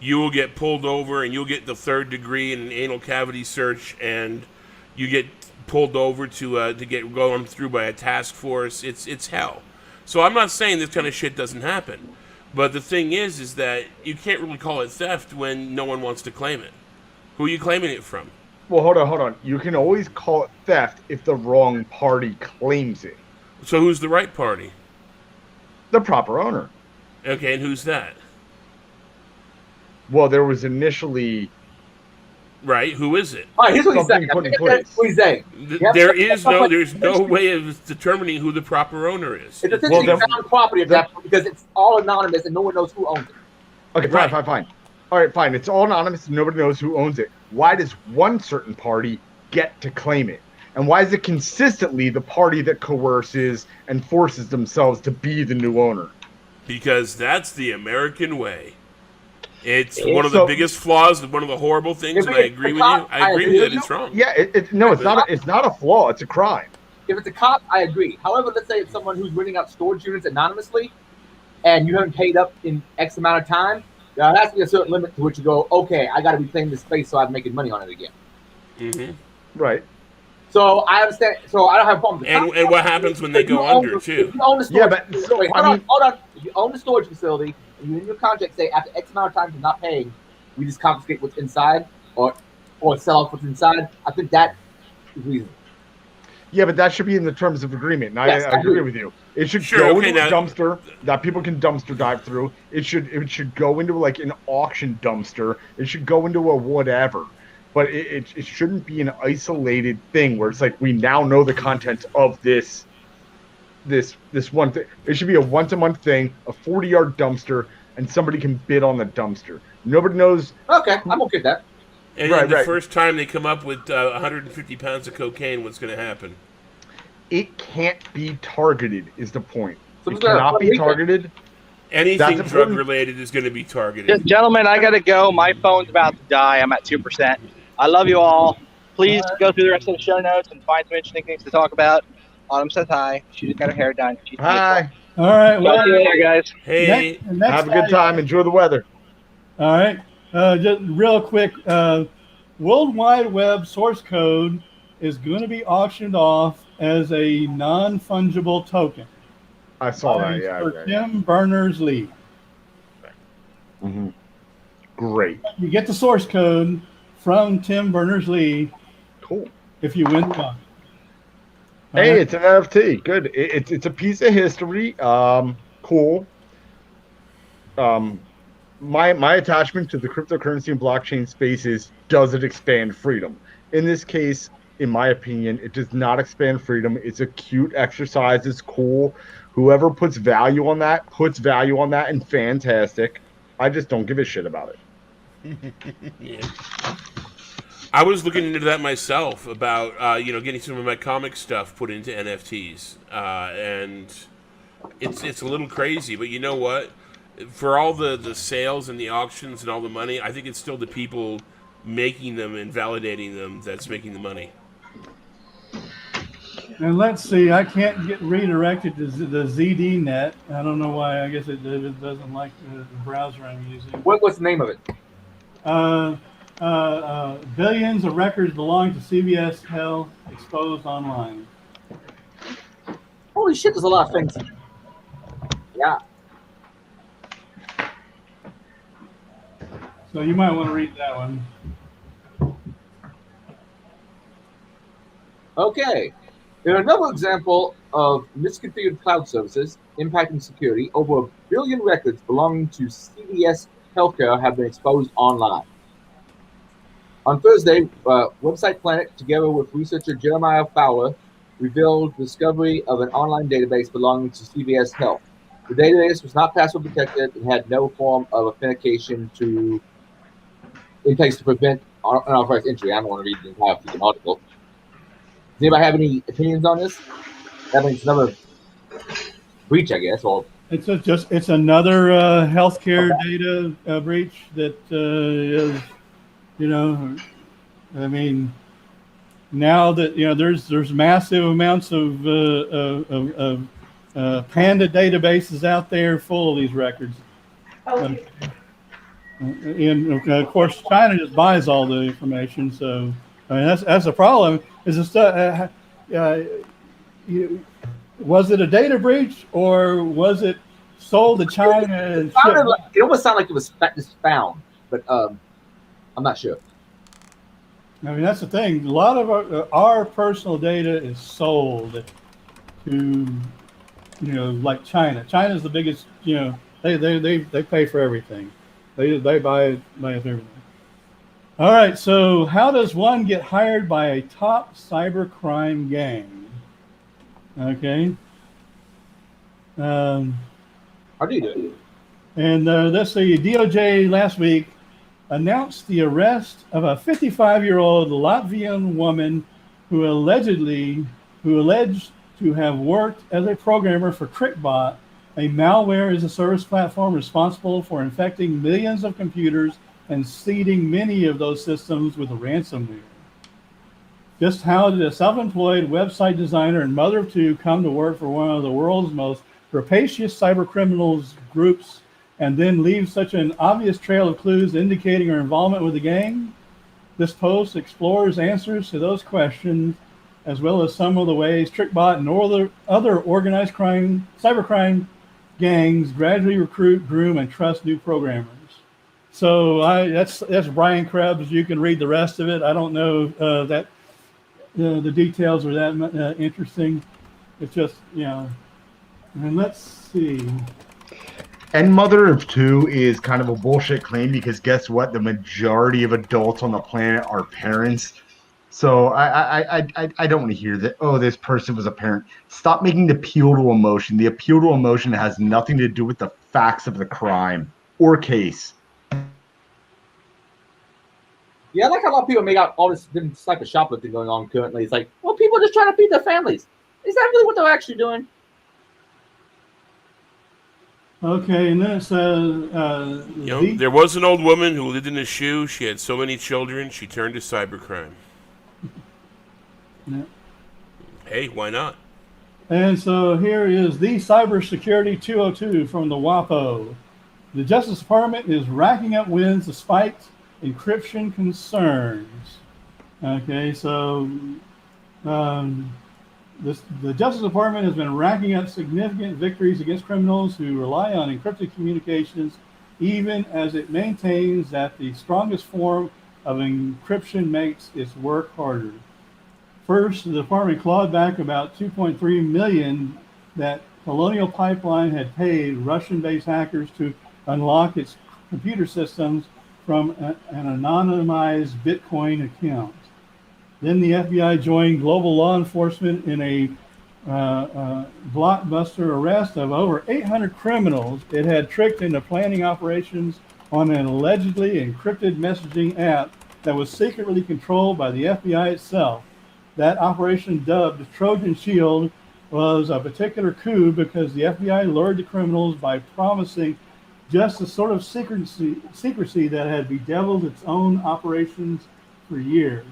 You will get pulled over and you'll get the 3rd degree in an anal cavity search, and you get pulled over to get going through by a task force. It's hell. So I'm not saying this kind of shit doesn't happen, but the thing is that you can't really call it theft when no one wants to claim it. Who are you claiming it from? Well, hold on. You can always call it theft if the wrong party claims it. So who's the right party? The proper owner. Okay, and who's that? Well, there was initially... Right, who is it? All right, here's what he's saying. There's no way of determining who the proper owner is. It's essentially found property at that point because it's all anonymous and no one knows who owns it. Okay, fine. All right, fine. It's all anonymous and nobody knows who owns it. Why does one certain party get to claim it? And why is it consistently the party that coerces and forces themselves to be the new owner? Because that's the American way. It's one of the biggest flaws, one of the horrible things, and I agree with you. I agree that it's wrong. Yeah, it's not a flaw. It's a crime. If it's a cop, I agree. However, let's say it's someone who's renting out storage units anonymously, and you haven't paid up in X amount of time. There has to be a certain limit to which you go, okay, I got to reclaim this space so I'm making money on it again. Mm-hmm. Right. So I understand. So I don't have a problem. And what happens when they go under, too? If you own the storage facility, hold on. If you own the storage facility, and you in your contract say after X amount of time you're not paying, we just confiscate what's inside or sell off what's inside, I think that is reasonable. Yeah, but that should be in the terms of agreement. And yes, I agree with you. It should go into a dumpster that people can dumpster dive through. It should go into like an auction dumpster. It should go into a whatever. But it shouldn't be an isolated thing where it's like we now know the contents of this one thing. It should be a once-a-month thing, a 40-yard dumpster, and somebody can bid on the dumpster. Nobody knows. Okay, I'm okay with that. And the first time they come up with 150 pounds of cocaine, what's going to happen? It can't be targeted, is the point. So it cannot be targeted. Anything drug-related is going to be targeted. Gentlemen, I got to go. My phone's about to die. I'm at 2%. I love you all. Please go through the rest of the show notes and find some interesting things to talk about. Autumn says hi. She just got her hair done. She's hi. All right. Talk to you later, guys. Hey. Next have a good time. Enjoy the weather. All right. Just real quick. World Wide Web source code is going to be auctioned off as a non-fungible token. I saw that, yeah. For Tim Berners-Lee. Mm-hmm. Great. You get the source code from Tim Berners-Lee. Cool. If you win the auction. Hey, it's an NFT. Good. It's a piece of history. Cool. My attachment to the cryptocurrency and blockchain space is, does it expand freedom? In this case, in my opinion, it does not expand freedom. It's a cute exercise. It's cool. Whoever puts value on that, and fantastic. I just don't give a shit about it. Yeah. I was looking into that myself about getting some of my comic stuff put into NFTs, and it's a little crazy. But you know what? For all the sales and the auctions and all the money, I think it's still the people making them and validating them that's making the money. And let's see, I can't get redirected to the ZDNet. I don't know why. I guess it doesn't like the browser I'm using. What's the name of it? Billions of records belong to CBS Health exposed online. Holy shit, there's a lot of things. Yeah. So you might want to read that one. Okay. In another example of misconfigured cloud services impacting security, over 1 billion records belonging to CVS Healthcare have been exposed online. On Thursday, Website Planet, together with researcher Jeremiah Fowler, revealed the discovery of an online database belonging to CVS Health. The database was not password protected and had no form of authentication in place to prevent unauthorized entry. I don't want to read the entire freaking article. Does anybody have any opinions on this? That means another breach, I guess, or it's another healthcare data breach that is, I mean, now that there's massive amounts of Panda databases out there full of these records. And of course, China just buys all the information. So I mean, that's a problem. Is the stuff? Was it a data breach or was it sold to China? It almost sounded like it was just found, but I'm not sure. I mean, that's the thing. A lot of our personal data is sold to, like China. China's the biggest. They pay for everything. They buy everything. All right. So, how does one get hired by a top cybercrime gang? Okay. How do you do it? And let's see. DOJ last week announced the arrest of a 55-year-old Latvian woman who alleged to have worked as a programmer for TrickBot, a malware as a service platform responsible for infecting millions of computers and seeding many of those systems with ransomware. Just how did a self-employed website designer and mother of two come to work for one of the world's most rapacious cybercriminals groups and then leave such an obvious trail of clues indicating her involvement with the gang? This post explores answers to those questions, as well as some of the ways TrickBot and other organized cybercrime gangs gradually recruit, groom, and trust new programmers. So that's Brian Krebs. You can read the rest of it. I don't know that the details are that interesting. It's just, and let's see. And mother of two is kind of a bullshit claim because guess what? The majority of adults on the planet are parents. So I don't want to hear that, oh, this person was a parent. Stop making the appeal to emotion. The appeal to emotion has nothing to do with the facts of the crime or case. Yeah, I like how a lot of people make out all this type of shoplifting going on currently. It's like, well, people are just trying to feed their families. Is that really what they're actually doing? Okay, and then it says... there was an old woman who lived in a shoe. She had so many children, she turned to cybercrime. Yeah. Hey, why not? And so here is the Cybersecurity 202 from the WAPO. The Justice Department is racking up wins despite encryption concerns. Okay, so the Justice Department has been racking up significant victories against criminals who rely on encrypted communications, even as it maintains that the strongest form of encryption makes its work harder. First, the department clawed back about $2.3 million that Colonial Pipeline had paid Russian-based hackers to unlock its computer systems from an anonymized Bitcoin account. Then the FBI joined global law enforcement in a blockbuster arrest of over 800 criminals it had tricked into planning operations on an allegedly encrypted messaging app that was secretly controlled by the FBI itself. That operation, dubbed Trojan Shield, was a particular coup because the FBI lured the criminals by promising just the sort of secrecy that had bedeviled its own operations for years.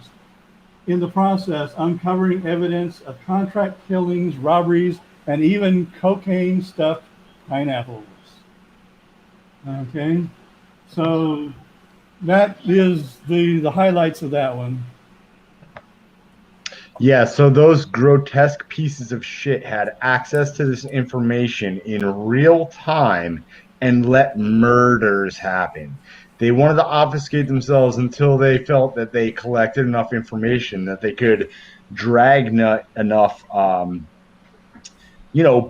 in the process, uncovering evidence of contract killings, robberies, and even cocaine stuffed pineapples. Okay, so that is the highlights of that one. Yeah, so those grotesque pieces of shit had access to this information in real time and let murders happen. They wanted to obfuscate themselves until they felt that they collected enough information that they could drag enough,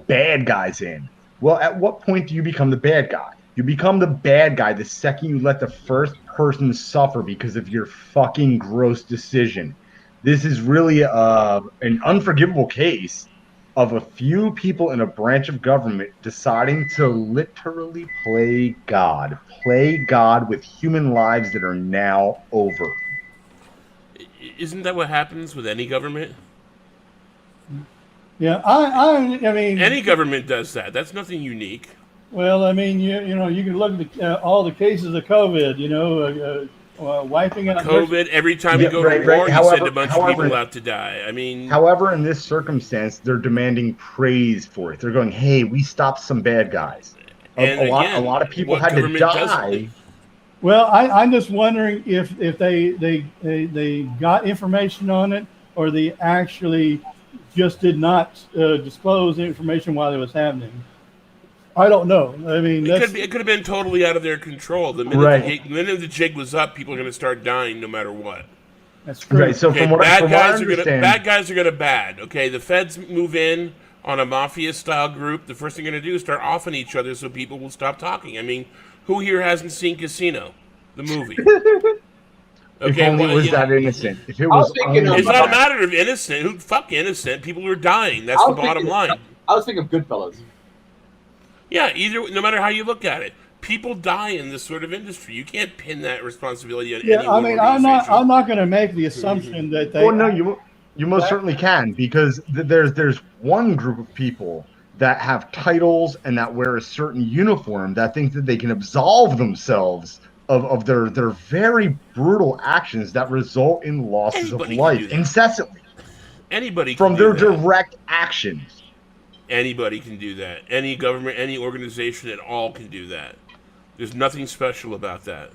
bad guys in. Well, at what point do you become the bad guy? You become the bad guy the second you let the first person suffer because of your fucking gross decision. This is really an unforgivable case of a few people in a branch of government deciding to literally play God with human lives that are now over. Isn't that what happens with any government? Yeah, I mean, Any government does that. That's nothing unique. well, I mean, you can look at all the cases of COVID. Wiping out COVID, every time Yeah, you go right, to war, right. you send a bunch of However, people out to die. I mean, However, in this circumstance, they're demanding praise for it. They're going, "Hey, we stopped some bad guys. and A again, lot of people what had to government doesn't? die." Well, I'm just wondering if they got information on it, or they actually just did not disclose the information while it was happening. I don't know. I mean, It could have been totally out of their control. Right, The minute the jig was up, people are going to start dying no matter what. that's true. right. So Okay, from what I bad understand, guys are gonna bad. Okay, the feds move in on a mafia style group. The first thing they're gonna do is start offing each other so people will stop talking. I mean, who here hasn't seen Casino, the movie? if Okay, only it well, was that innocent. If it I was was thinking only of, it's not a that. matter of innocent. Who fuck innocent? People are dying. That's I the was bottom thinking, line. I was thinking of Goodfellas. Yeah, no matter how you look at it, people die in this sort of industry. You can't pin that responsibility on any Yeah, I one mean, organization. I'm not going to make the assumption that they. Well, no, you most certainly can because there's one group of people that have titles and that wear a certain uniform that think that they can absolve themselves of their very brutal actions that result in losses of Anybody can life do that. incessantly Anybody can from do their that. direct actions. Anybody can do that. Any government, any organization at all can do that. There's nothing special about that.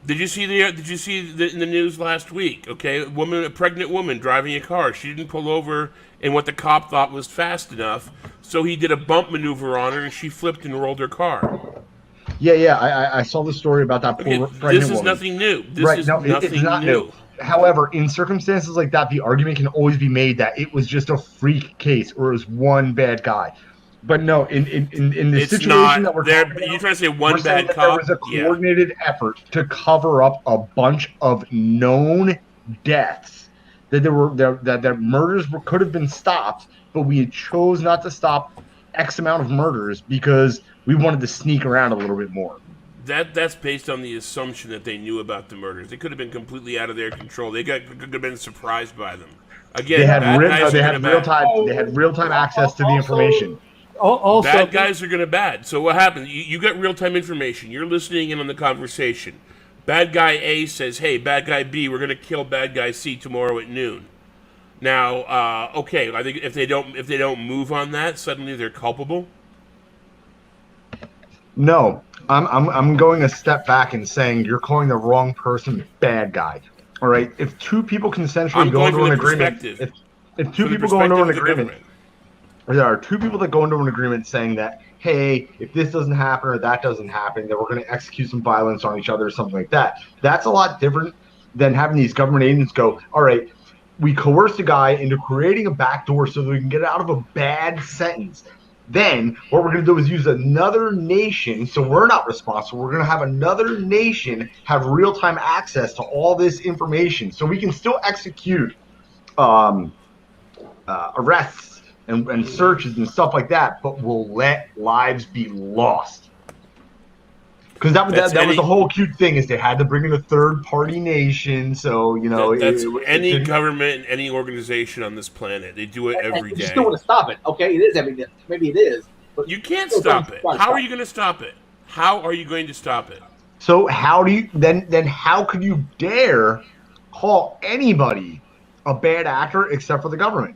Did you see in the news last week? Okay, a pregnant woman driving a car. She didn't pull over in what the cop thought was fast enough, so he did a bump maneuver on her, and she flipped and rolled her car. Yeah. I saw the story about that Okay, poor this pregnant is woman. nothing new. This Right. is No, it's nothing not new. new. However, in circumstances like that, the argument can always be made that it was just a freak case or it was one bad guy. But no, in the It's situation that not. we're There. talking You about, trying to say we're one saying bad that there was cop? a Yeah. coordinated effort to cover up a bunch of known deaths. That that murders could have been stopped, but we chose not to stop X amount of murders because we wanted to sneak around a little bit more. That's based on the assumption that they knew about the murders. They could have been completely out of their control. Could have been surprised by them. They Again, had bad no, guys are gonna bad. they had real time access to the information. Also, Bad guys are gonna bad. So what happens? You get real time information. You're listening in on the conversation. Bad guy A says, "Hey, bad guy B, we're gonna kill bad guy C tomorrow at noon." Now, okay, I think if they don't move on that, suddenly they're culpable. No, I'm going a step back and saying you're calling the wrong person bad guy. All right. If two people consensually I'm go going into from an the agreement, perspective, if two from the people go into perspective an of the agreement, government. or there are two people that go into an agreement saying that, hey, if this doesn't happen or that doesn't happen, then we're going to execute some violence on each other or something like that. That's a lot different than having these government agents go, all right, we coerced a guy into creating a backdoor so that we can get out of a bad sentence. Then what we're going to do is use another nation, so we're not responsible. We're going to have another nation have real-time access to all this information, so we can still execute arrests and searches and stuff like that, but we'll let lives be lost. Because that was the whole cute thing is they had to bring in a third-party nation, so That's it any didn't. government, any organization on this planet. They do it every You day. still want to stop it. Okay, it is evident. Maybe it is. But You can't still stop trying it. to How stop are you going to stop it? How are you going to stop it? So how do you then how could you dare call anybody a bad actor except for the government.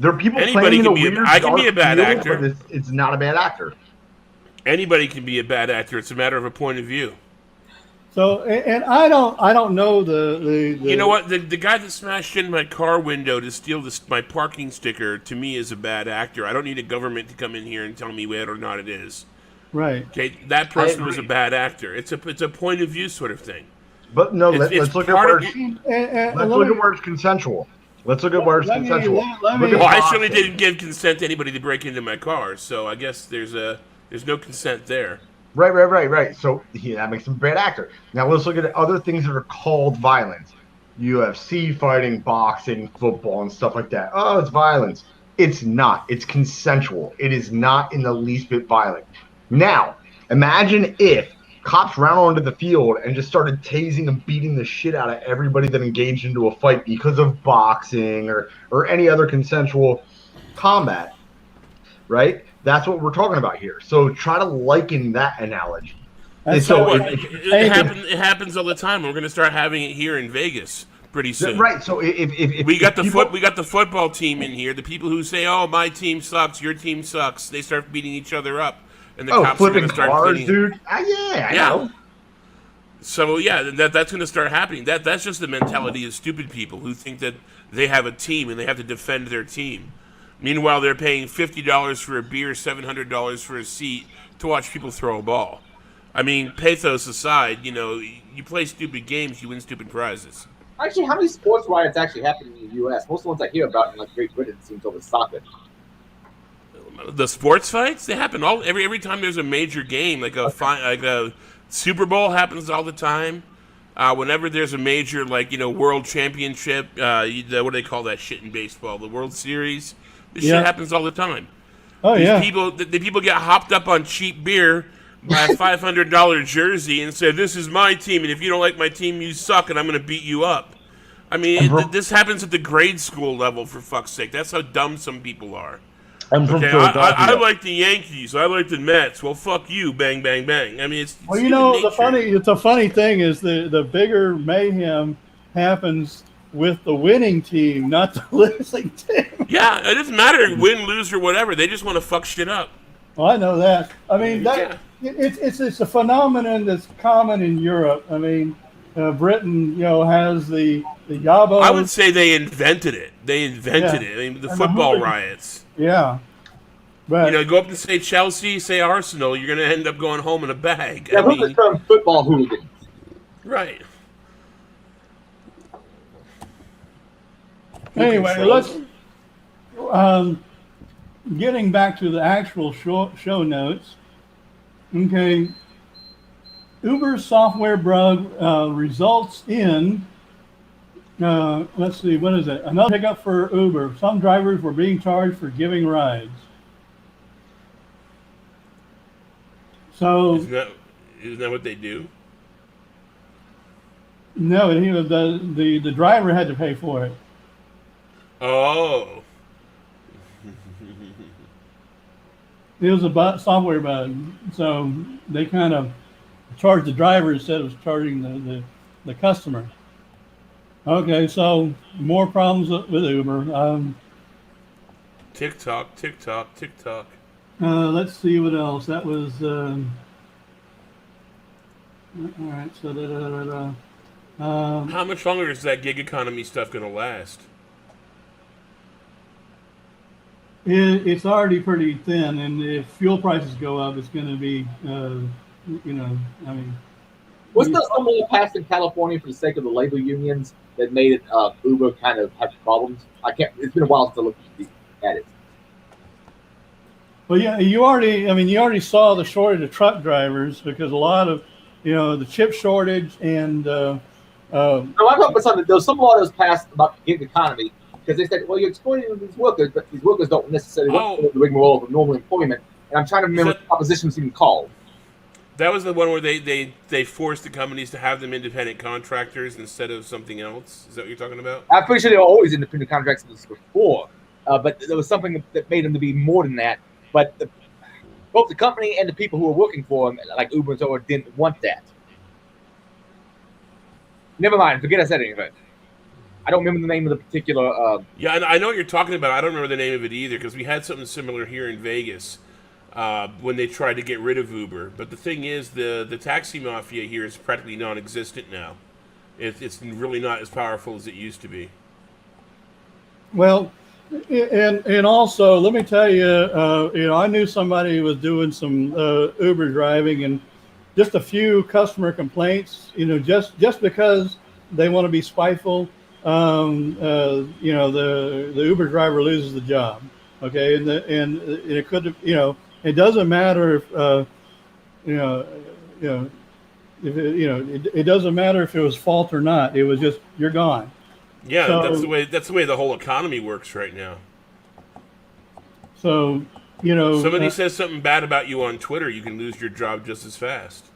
There are people Anybody playing in can a be. weird I can be a dark bad field, actor. but it's not a bad actor. Anybody can be a bad actor. It's a matter of a point of view. So, and I don't know the You know what? The guy that smashed in my car window to steal my parking sticker, to me, is a bad actor. I don't need a government to come in here and tell me whether or not it is. right. Okay, that person was a bad actor. It's a point of view sort of thing. But no, let's look at where it's consensual. Let's look at where it's consensual. Well, I certainly didn't give consent to anybody to break into my car, so I guess there's no consent there. Right. So that makes him a bad actor. Now let's look at other things that are called violence. UFC fighting, boxing, football, and stuff like that. Oh, it's violence. It's not. It's consensual. It is not in the least bit violent. Now, imagine if cops ran onto the field and just started tasing and beating the shit out of everybody that engaged into a fight because of boxing or any other consensual combat, right? That's what we're talking about here. So try to liken that analogy. It happens all the time. We're going to start having it here in Vegas pretty soon. Right. So if we got the football team in here, the people who say, "Oh, my team sucks, your team sucks," they start beating each other up. And the cops are going to start cars, dude. I know. So that's going to start happening. That's just the mentality of stupid people who think that they have a team and they have to defend their team. Meanwhile, they're paying $50 for a beer, $700 for a seat to watch people throw a ball. I mean, pathos aside, you play stupid games, you win stupid prizes. Actually, how many sports riots actually happen in the U.S.? Most of the ones I hear about in Great Britain seems over soccer. The sports fights, they happen every time there's a major game, like a Super Bowl happens all the time. Whenever there's a major world championship, what do they call that shit in baseball? The World Series. This shit happens all the time. Oh the people get hopped up on cheap beer, buy a $500 jersey, and say, "This is my team, and if you don't like my team, you suck, and I'm going to beat you up." I mean, this happens at the grade school level, for fuck's sake. That's how dumb some people are. I'm from Philadelphia. I like the Yankees. I like the Mets. Well, fuck you. Bang, bang, bang. I mean, it's the funny thing is the bigger mayhem happens with the winning team, not the losing team. Yeah, it doesn't matter win, lose, or whatever. They just want to fuck shit up. Well, I know that. I mean, it's a phenomenon that's common in Europe. I mean, Britain, has the Yabo. I would say they invented it. it. I mean, the football riots. Yeah. But go up and say Chelsea, say Arsenal, you're going to end up going home in a bag. Yeah, those are from football hooligans. Right. Anyway, let's getting back to the actual show notes. Okay. Uber's software bug results in let's see, what is it? Another pickup for Uber. Some drivers were being charged for giving rides. So isn't that what they do? No, the driver had to pay for it. Oh. It was a software bug, so they kind of charged the driver instead of charging the customer. Okay, so more problems with Uber. TikTok. Let's see what else. That was all right. So how much longer is that gig economy stuff going to last? It's already pretty thin, and if fuel prices go up, it's going to be, I mean. Was there some law passed in California for the sake of the labor unions that made it Uber kind of have problems? It's been a while since I looked at it. Well, yeah, you already saw the shortage of truck drivers because a lot of, the chip shortage and. No, I'm talking about something. There was some law that was passed about the gig economy because they said, well, you're exploiting these workers, but these workers don't necessarily want the rigmarole of normal employment. And I'm trying to remember what the opposition's even called. That was the one where they forced the companies to have them independent contractors instead of something else. Is that what you're talking about? I'm pretty sure they were always independent contractors before, but there was something that made them to be more than that. But both the company and the people who were working for them, like Uber and so on, didn't want that. Never mind. Forget I said anything. I don't remember the name of the particular. Yeah, I know what you're talking about. I don't remember the name of it either because we had something similar here in Vegas when they tried to get rid of Uber. But the thing is, the taxi mafia here is practically non-existent now. It's really not as powerful as it used to be. Well, and also, let me tell you, I knew somebody who was doing some Uber driving, and just a few customer complaints. Just because they want to be spiteful, the Uber driver loses the job. Okay, and it could have, it doesn't matter if you know, you know, if it doesn't matter if it was fault or not. It was just you're gone. Yeah, So, that's the way the whole economy works right now. So, Somebody says something bad about you on Twitter, you can lose your job just as fast.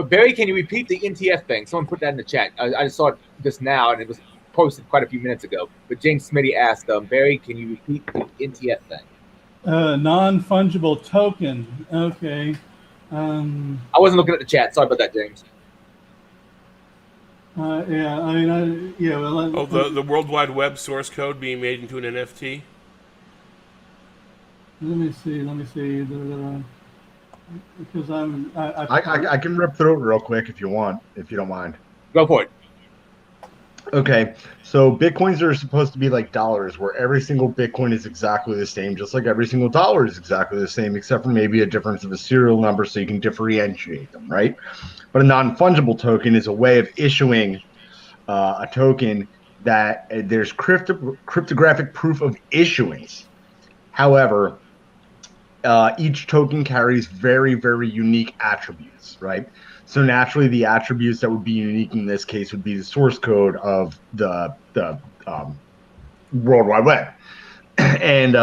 Barry, can you repeat the NTF thing? Someone put that in the chat. I just saw it just now, and it was posted quite a few minutes ago. But James Smitty asked, Barry, can you repeat the NTF thing? Non-fungible token. Okay. I wasn't looking at the chat. Sorry about that, James. Yeah, I mean, Well, the World Wide Web source code being made into an NFT? Let me see. Because I can rip through it real quick if you don't mind. Go for it. Okay, so Bitcoins are supposed to be like dollars, where every single Bitcoin is exactly the same, just like every single dollar is exactly the same, except for maybe a difference of a serial number so you can differentiate them, right? But a non-fungible token is a way of issuing a token that there's cryptographic proof of issuance. However, each token carries very, very unique attributes, right? So naturally, the attributes that would be unique in this case would be the source code of the World Wide Web, and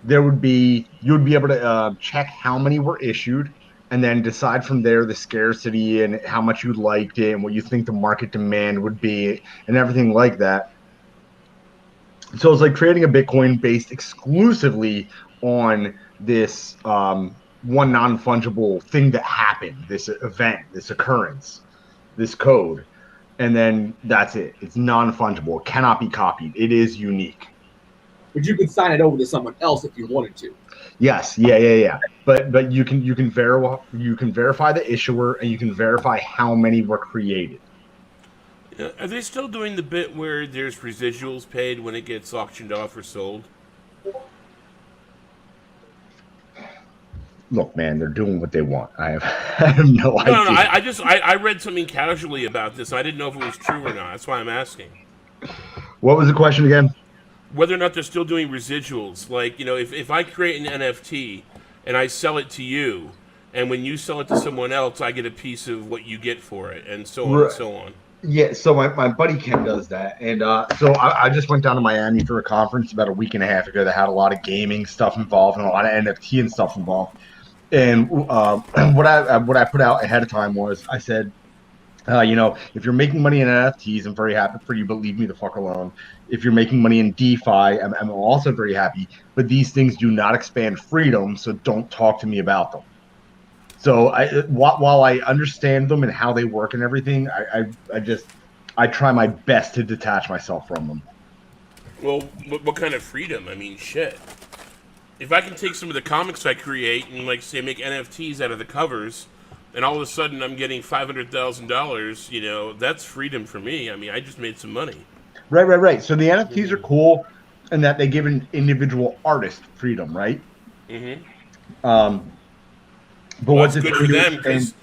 you would be able to check how many were issued, and then decide from there the scarcity and how much you liked it and what you think the market demand would be and everything like that. So it's like creating a Bitcoin based exclusively on this one non-fungible thing that happened, this event, this occurrence, this code, and then that's it. It's non-fungible. It cannot be copied. It is unique. But you could sign it over to someone else if you wanted to. Yes, yeah. But you can verify the issuer, and you can verify how many were created. Are they still doing the bit where there's residuals paid when it gets auctioned off or sold? Look, man, they're doing what they want. I have no idea. No. I read something casually about this. I didn't know if it was true or not. That's why I'm asking. What was the question again? Whether or not they're still doing residuals. Like, if I create an NFT and I sell it to you, and when you sell it to someone else, I get a piece of what you get for it, and so on and so on. Yeah, so my buddy Ken does that. And so I just went down to Miami for a conference about a week and a half ago that had a lot of gaming stuff involved and a lot of NFT and stuff involved. And what I put out ahead of time was I said, if you're making money in NFTs, I'm very happy for you, but leave me the fuck alone. If you're making money in DeFi, I'm also very happy. But these things do not expand freedom, so don't talk to me about them. So while I understand them and how they work and everything, I try my best to detach myself from them. Well, what kind of freedom? I mean, shit. If I can take some of the comics I create and, like, say, make NFTs out of the covers, and all of a sudden I'm getting $500,000, that's freedom for me. I mean, I just made some money. Right. So the NFTs are cool in that they give an individual artist freedom, right? Mm-hmm. But what's good for them because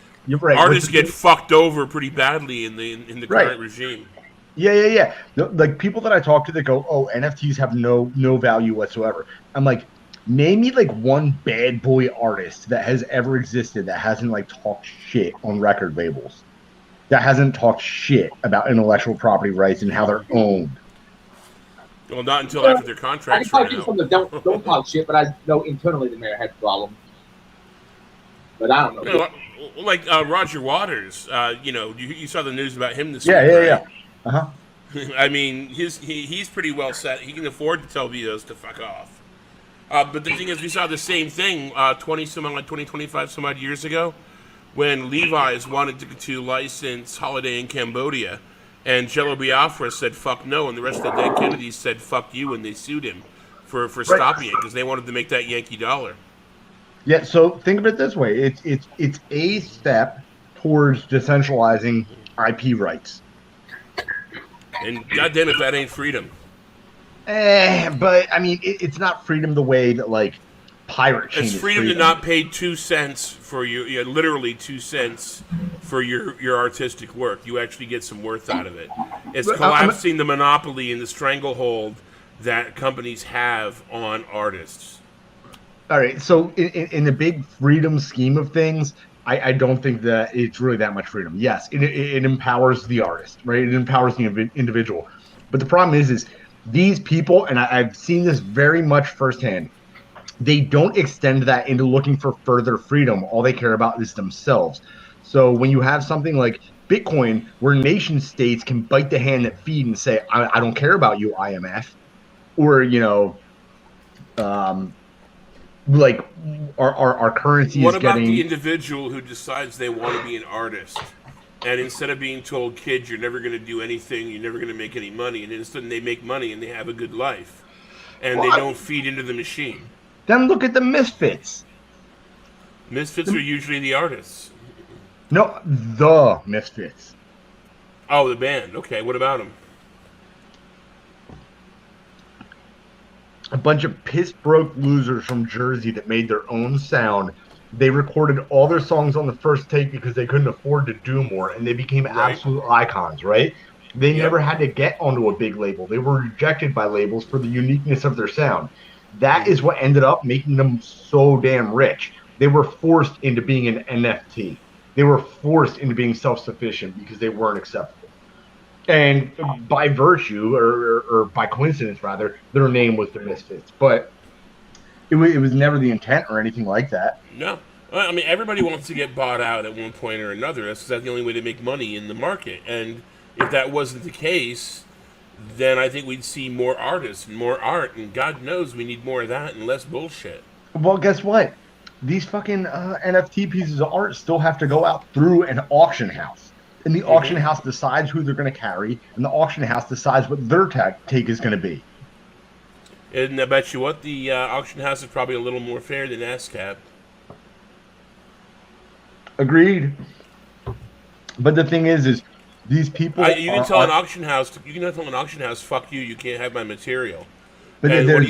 artists get fucked over pretty badly in the current regime. Yeah. Like people that I talk to that go, "Oh, NFTs have no value whatsoever." I'm like, name me like one bad boy artist that has ever existed that hasn't like talked shit on record labels, that hasn't talked shit about intellectual property rights and how they're owned. Well, not until after their contracts run out. I can talk to some that don't talk shit, but I know internally the mayor had problems. But I don't know. Like Roger Waters, you saw the news about him this week, right? Yeah. Uh-huh. I mean, he's pretty well set. He can afford to tell Vios to fuck off. But the thing is, we saw the same thing 25 some odd years ago when Levi's wanted to license Holiday in Cambodia, and Jello Biafra said fuck no, and the rest of the Dead Kennedys said fuck you, and they sued him for Right. stopping it because they wanted to make that Yankee dollar. Yeah, so think of it this way: it's a step towards decentralizing IP rights. And goddamn if that ain't freedom. But I mean, it's not freedom the way that like Pirate Chain It's is freedom to not pay 2 cents for your literally 2 cents for your artistic work. You actually get some worth out of it. It's collapsing the monopoly and the stranglehold that companies have on artists. All right, so in the big freedom scheme of things, I don't think that it's really that much freedom. Yes, it empowers the artist, right? It empowers the individual. But the problem is these people, and I've seen this very much firsthand, they don't extend that into looking for further freedom. All they care about is themselves. So when you have something like Bitcoin, where nation states can bite the hand that feed and say, I don't care about you, IMF, or, like our currency What is about getting. the individual who decides they want to be an artist? And instead of being told, kid, you're never going to do anything, you're never going to make any money, and instead they make money and they have a good life. And they don't feed into the machine. Then look at the Misfits. Misfits are usually the artists. No, the Misfits. Oh, the band. Okay, what about them? A bunch of piss-broke losers from Jersey that made their own sound. They recorded all their songs on the first take because they couldn't afford to do more, and they became absolute icons, right? They never had to get onto a big label. They were rejected by labels for the uniqueness of their sound. That is what ended up making them so damn rich. They were forced into being an NFT. They were forced into being self-sufficient because they weren't acceptable. And by virtue, or by coincidence, rather, their name was the Misfits. But it was never the intent or anything like that. No. Well, I mean, everybody wants to get bought out at one point or another. That's the only way to make money in the market. And if that wasn't the case, then I think we'd see more artists and more art. And God knows we need more of that and less bullshit. Well, guess what? These fucking NFT pieces of art still have to go out through an auction house. And the auction house decides who they're going to carry, and the auction house decides what their take is going to be. And I bet you what, the auction house is probably a little more fair than ASCAP. Agreed. But the thing is these people. You can tell an auction house, fuck you, you can't have my material. But and what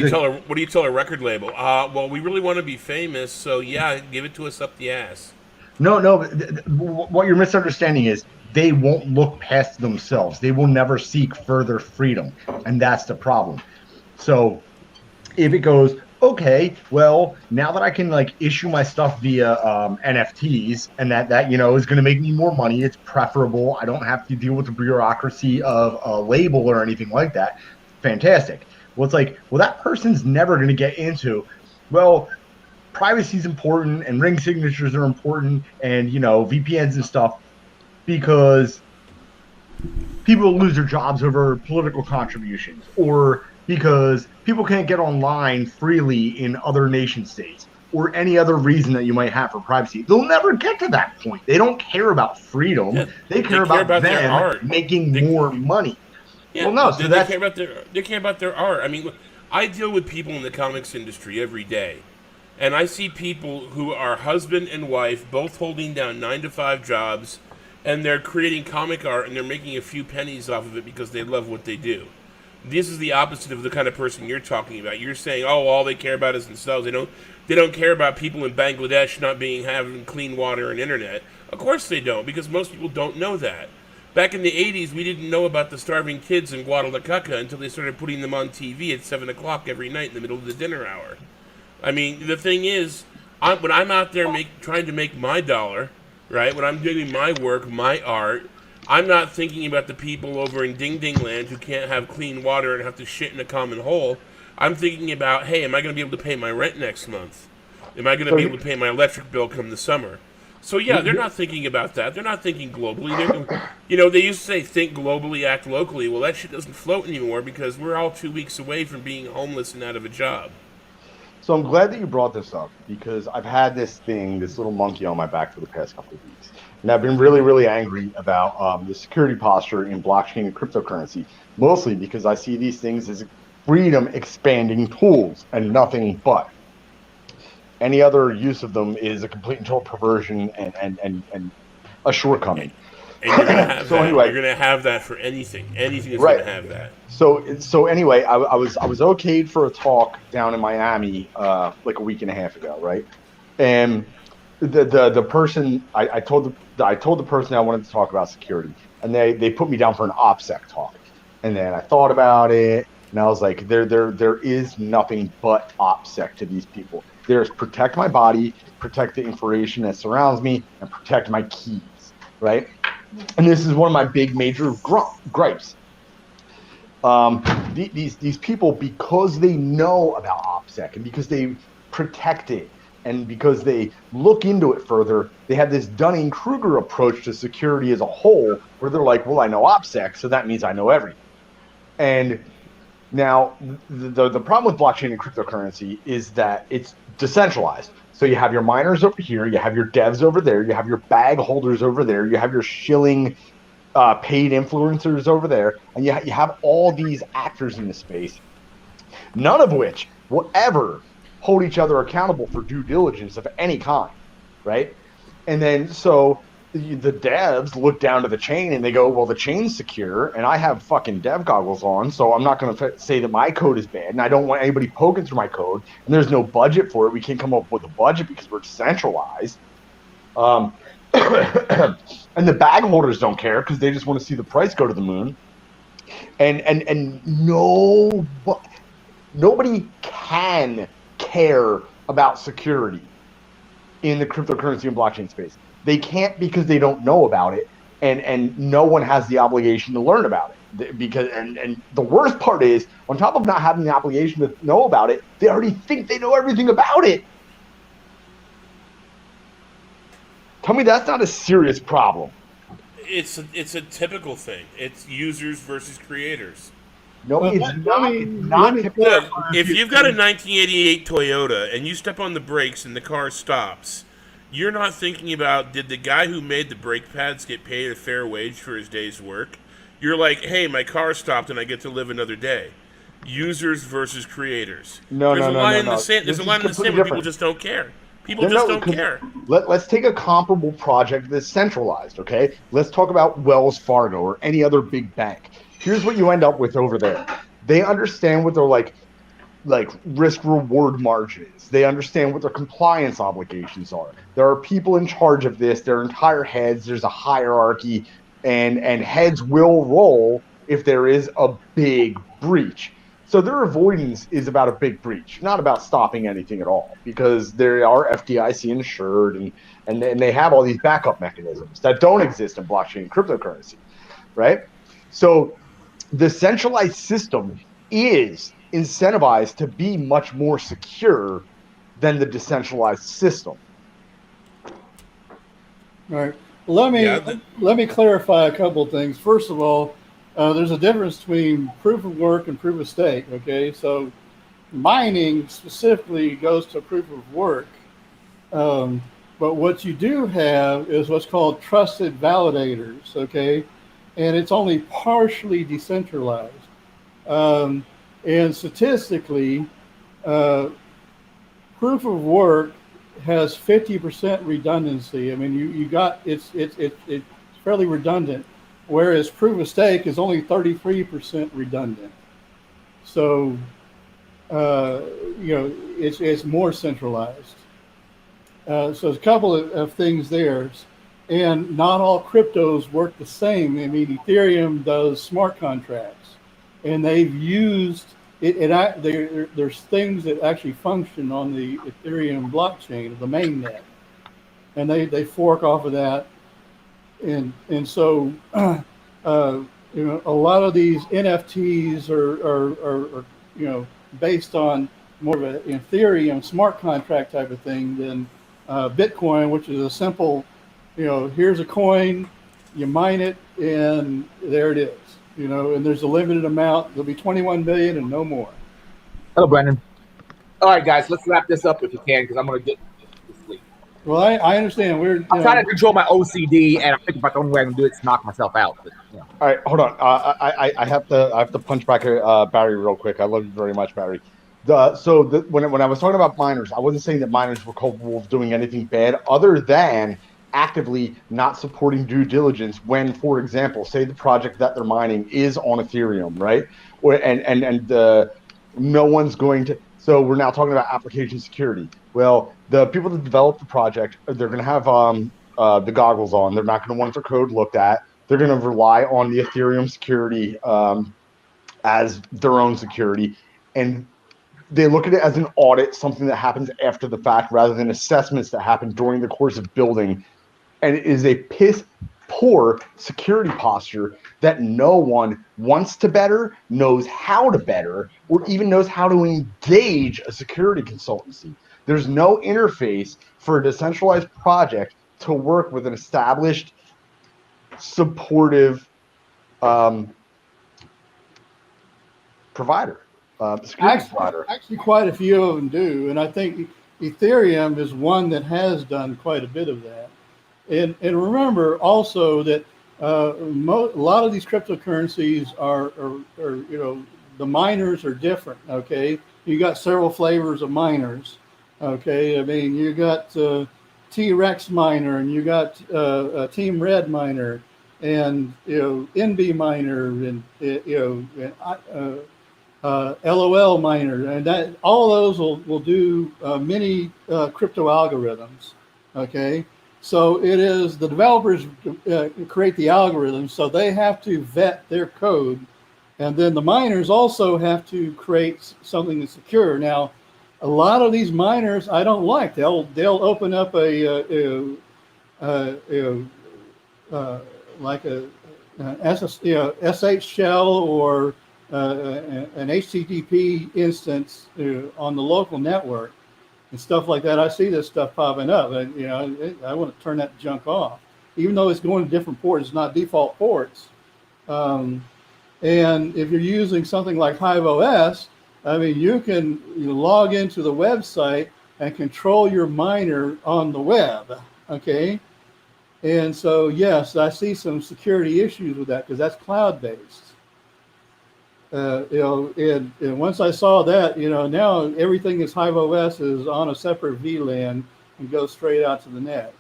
do you tell a record label? Well, we really want to be famous, so yeah, give it to us up the ass. No. What you're misunderstanding is they won't look past themselves. They will never seek further freedom, and that's the problem. So, if it goes, okay, well, now that I can like issue my stuff via NFTs, and that is going to make me more money, it's preferable. I don't have to deal with the bureaucracy of a label or anything like that. Fantastic. Well, it's like, well, that person's never going to get into, well, privacy is important and ring signatures are important and, VPNs and stuff, because people lose their jobs over political contributions, or because people can't get online freely in other nation states, or any other reason that you might have for privacy. They'll never get to that point. They don't care about freedom. Yeah, they care about them making more money. Yeah, well, no, so they care about their art. I mean, look, I deal with people in the comics industry every day, and I see people who are husband and wife, both holding down 9-to-5 jobs, and they're creating comic art, and they're making a few pennies off of it because they love what they do. This is the opposite of the kind of person you're talking about. You're saying, oh, all they care about is themselves. They don't care about people in Bangladesh not having clean water and internet. Of course they don't, because most people don't know that. Back in the 80s, we didn't know about the starving kids in Guadalajara until they started putting them on TV at 7 o'clock every night in the middle of the dinner hour. I mean, the thing is, when I'm out there trying to make my dollar, right, when I'm doing my work, my art, I'm not thinking about the people over in Ding Ding Land who can't have clean water and have to shit in a common hole. I'm thinking about, hey, am I going to be able to pay my rent next month? Am I going to be able to pay my electric bill come the summer? So, yeah, they're not thinking about that. They're not thinking globally. They used to say, think globally, act locally. Well, that shit doesn't float anymore because we're all 2 weeks away from being homeless and out of a job. So I'm glad that you brought this up because I've had this little monkey on my back for the past couple of weeks. And I've been really, really angry about the security posture in blockchain and cryptocurrency, mostly because I see these things as freedom expanding tools and nothing but. Any other use of them is a complete and total perversion and a shortcoming. And you're gonna have So that. anyway, You're gonna have that for anything. Anything is right. gonna have that. So anyway, I was okayed for a talk down in Miami like a week and a half ago, right? And the person I told the person I wanted to talk about security, and they put me down for an OPSEC talk, and then I thought about it, and I was like, there is nothing but OPSEC to these people. There's protect my body, protect the information that surrounds me, and protect my keys, right? And this is one of my big major gripes. These people, because they know about OPSEC and because they protect it and because they look into it further, they have this Dunning-Kruger approach to security as a whole, where they're like, well, I know OPSEC, so that means I know everything. And now the problem with blockchain and cryptocurrency is that it's decentralized. So you have your miners over here, you have your devs over there, you have your bag holders over there, you have your shilling paid influencers over there, and you have all these actors in the space, none of which will ever hold each other accountable for due diligence of any kind, right? And then so the devs look down to the chain and they go, well, the chain's secure, and I have fucking dev goggles on, so I'm not going to say that my code is bad, and I don't want anybody poking through my code, and there's no budget for it. We can't come up with a budget because we're decentralized. And the bag holders don't care because they just want to see the price go to the moon. And nobody can care about security in the cryptocurrency and blockchain space. They can't because they don't know about it, and no one has the obligation to learn about it. Because and the worst part is, on top of not having the obligation to know about it, they already think they know everything about it. Tell me that's not a serious problem. It's a typical thing. It's users versus creators. No, Well, it's let not. me- It's not let me typical. Look, if you've got a 1988 Toyota and you step on the brakes and the car stops, you're not thinking about, did the guy who made the brake pads get paid a fair wage for his day's work? You're like, hey, my car stopped and I get to live another day. Users versus creators. No. There's a line in the sand This where is completely people different. just don't care. People No, just no, don't 'cause care. Let's take a comparable project that's centralized, okay? Let's talk about Wells Fargo or any other big bank. Here's what you end up with over there. They understand what their like risk reward margin is. They understand what their compliance obligations are. There are people in charge of this. There are entire heads. There's a hierarchy, and heads will roll if there is a big breach. So their avoidance is about a big breach, not about stopping anything at all, because they are FDIC insured and they have all these backup mechanisms that don't exist in blockchain and cryptocurrency, right? So the centralized system is incentivized to be much more secure than the decentralized system. All right. Let me clarify a couple of things. First of all, there's a difference between proof of work and proof of stake. Okay, so mining specifically goes to proof of work, but what you do have is what's called trusted validators. Okay, and it's only partially decentralized. And statistically, proof of work has 50% redundancy. I mean, you got it's fairly redundant, whereas proof of stake is only 33% redundant. So, it's more centralized. So there's a couple of things there, and not all cryptos work the same. I mean, Ethereum does smart contracts, and they've used it. There's things that actually function on the Ethereum blockchain, the mainnet, and they fork off of that, and so a lot of these NFTs are based on more of an Ethereum smart contract type of thing than Bitcoin, which is a simple, here's a coin, you mine it, and there it is. And there's a limited amount. There'll be 21 million and no more. Hello, Brandon. All right, guys, let's wrap this up if you can, because I'm going to get to sleep. Well, I understand. I'm trying to control my OCD, and I'm thinking about the only way I can do it is to knock myself out. But, All right, hold on. I have to punch back Barry real quick. I love you very much, Barry. When I was talking about miners, I wasn't saying that miners were culpable of doing anything bad other than actively not supporting due diligence when, for example, say the project that they're mining is on Ethereum, right? No one's going to. So we're now talking about application security. Well, the people that develop the project, they're going to have the goggles on. They're not going to want their code looked at. They're going to rely on the Ethereum security as their own security. And they look at it as an audit, something that happens after the fact, rather than assessments that happen during the course of building. And it is a piss poor security posture that no one wants to better, knows how to better, or even knows how to engage a security consultancy. There's no interface for a decentralized project to work with an established, supportive provider, security provider. Actually, quite a few of them do, and I think Ethereum is one that has done quite a bit of that. And remember also that a lot of these cryptocurrencies are the miners are different. Okay, you got several flavors of miners. Okay, I mean you got T-Rex miner, and you got Team Red miner, and NB miner, and LOL miner, and that all those will do many crypto algorithms. Okay, so it is the developers create the algorithms, so they have to vet their code, and then the miners also have to create something that's secure. Now, a lot of these miners I don't like. They'll open up like a SH shell or an HTTP instance on the local network and stuff like that. I see this stuff popping up, and I want to turn that junk off, even though it's going to different ports. It's not default ports. And if you're using something like Hive OS, I mean, you can log into the website and control your miner on the web. Okay. And so, yes, I see some security issues with that because that's cloud-based. And once I saw that, now everything that's Hive OS is on a separate VLAN and goes straight out to the net.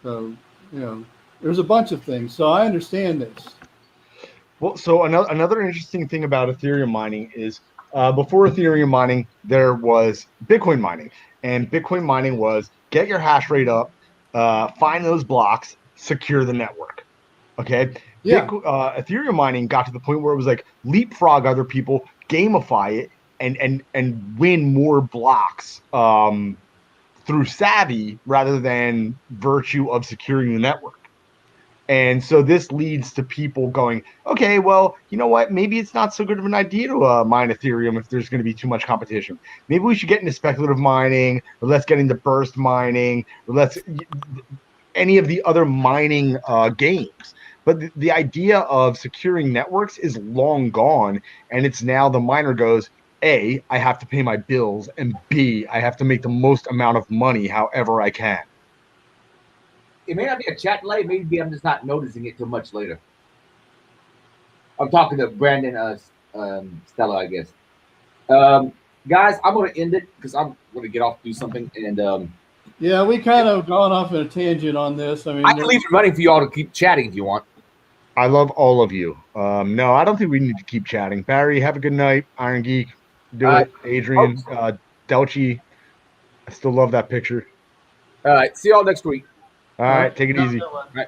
So, there's a bunch of things. So I understand this. Well, so another interesting thing about Ethereum mining is before Ethereum mining, there was Bitcoin mining. And Bitcoin mining was get your hash rate up, find those blocks, secure the network. Okay. Yeah. Ethereum mining got to the point where it was like leapfrog other people, gamify it, and win more blocks through savvy rather than virtue of securing the network. And so this leads to people going, okay, well, you know what? Maybe it's not so good of an idea to mine Ethereum if there's going to be too much competition. Maybe we should get into speculative mining, or let's get into burst mining, or let's any of the other mining games. But the idea of securing networks is long gone, and it's now the miner goes, A, I have to pay my bills, and B, I have to make the most amount of money however I can. It may not be a chat delay. Maybe I'm just not noticing it till much later. I'm talking to Brandon Stella, I guess. Guys, I'm going to end it because I'm going to get off to do something. And yeah, we kind of gone off in a tangent on this. I mean, I can leave it running for you all to keep chatting if you want. I love all of you. No, I don't think we need to keep chatting. Barry, have a good night. IronGeek, do it. Adrian, Delchi, I still love that picture. All right, see y'all next week. All right, take it easy. All right.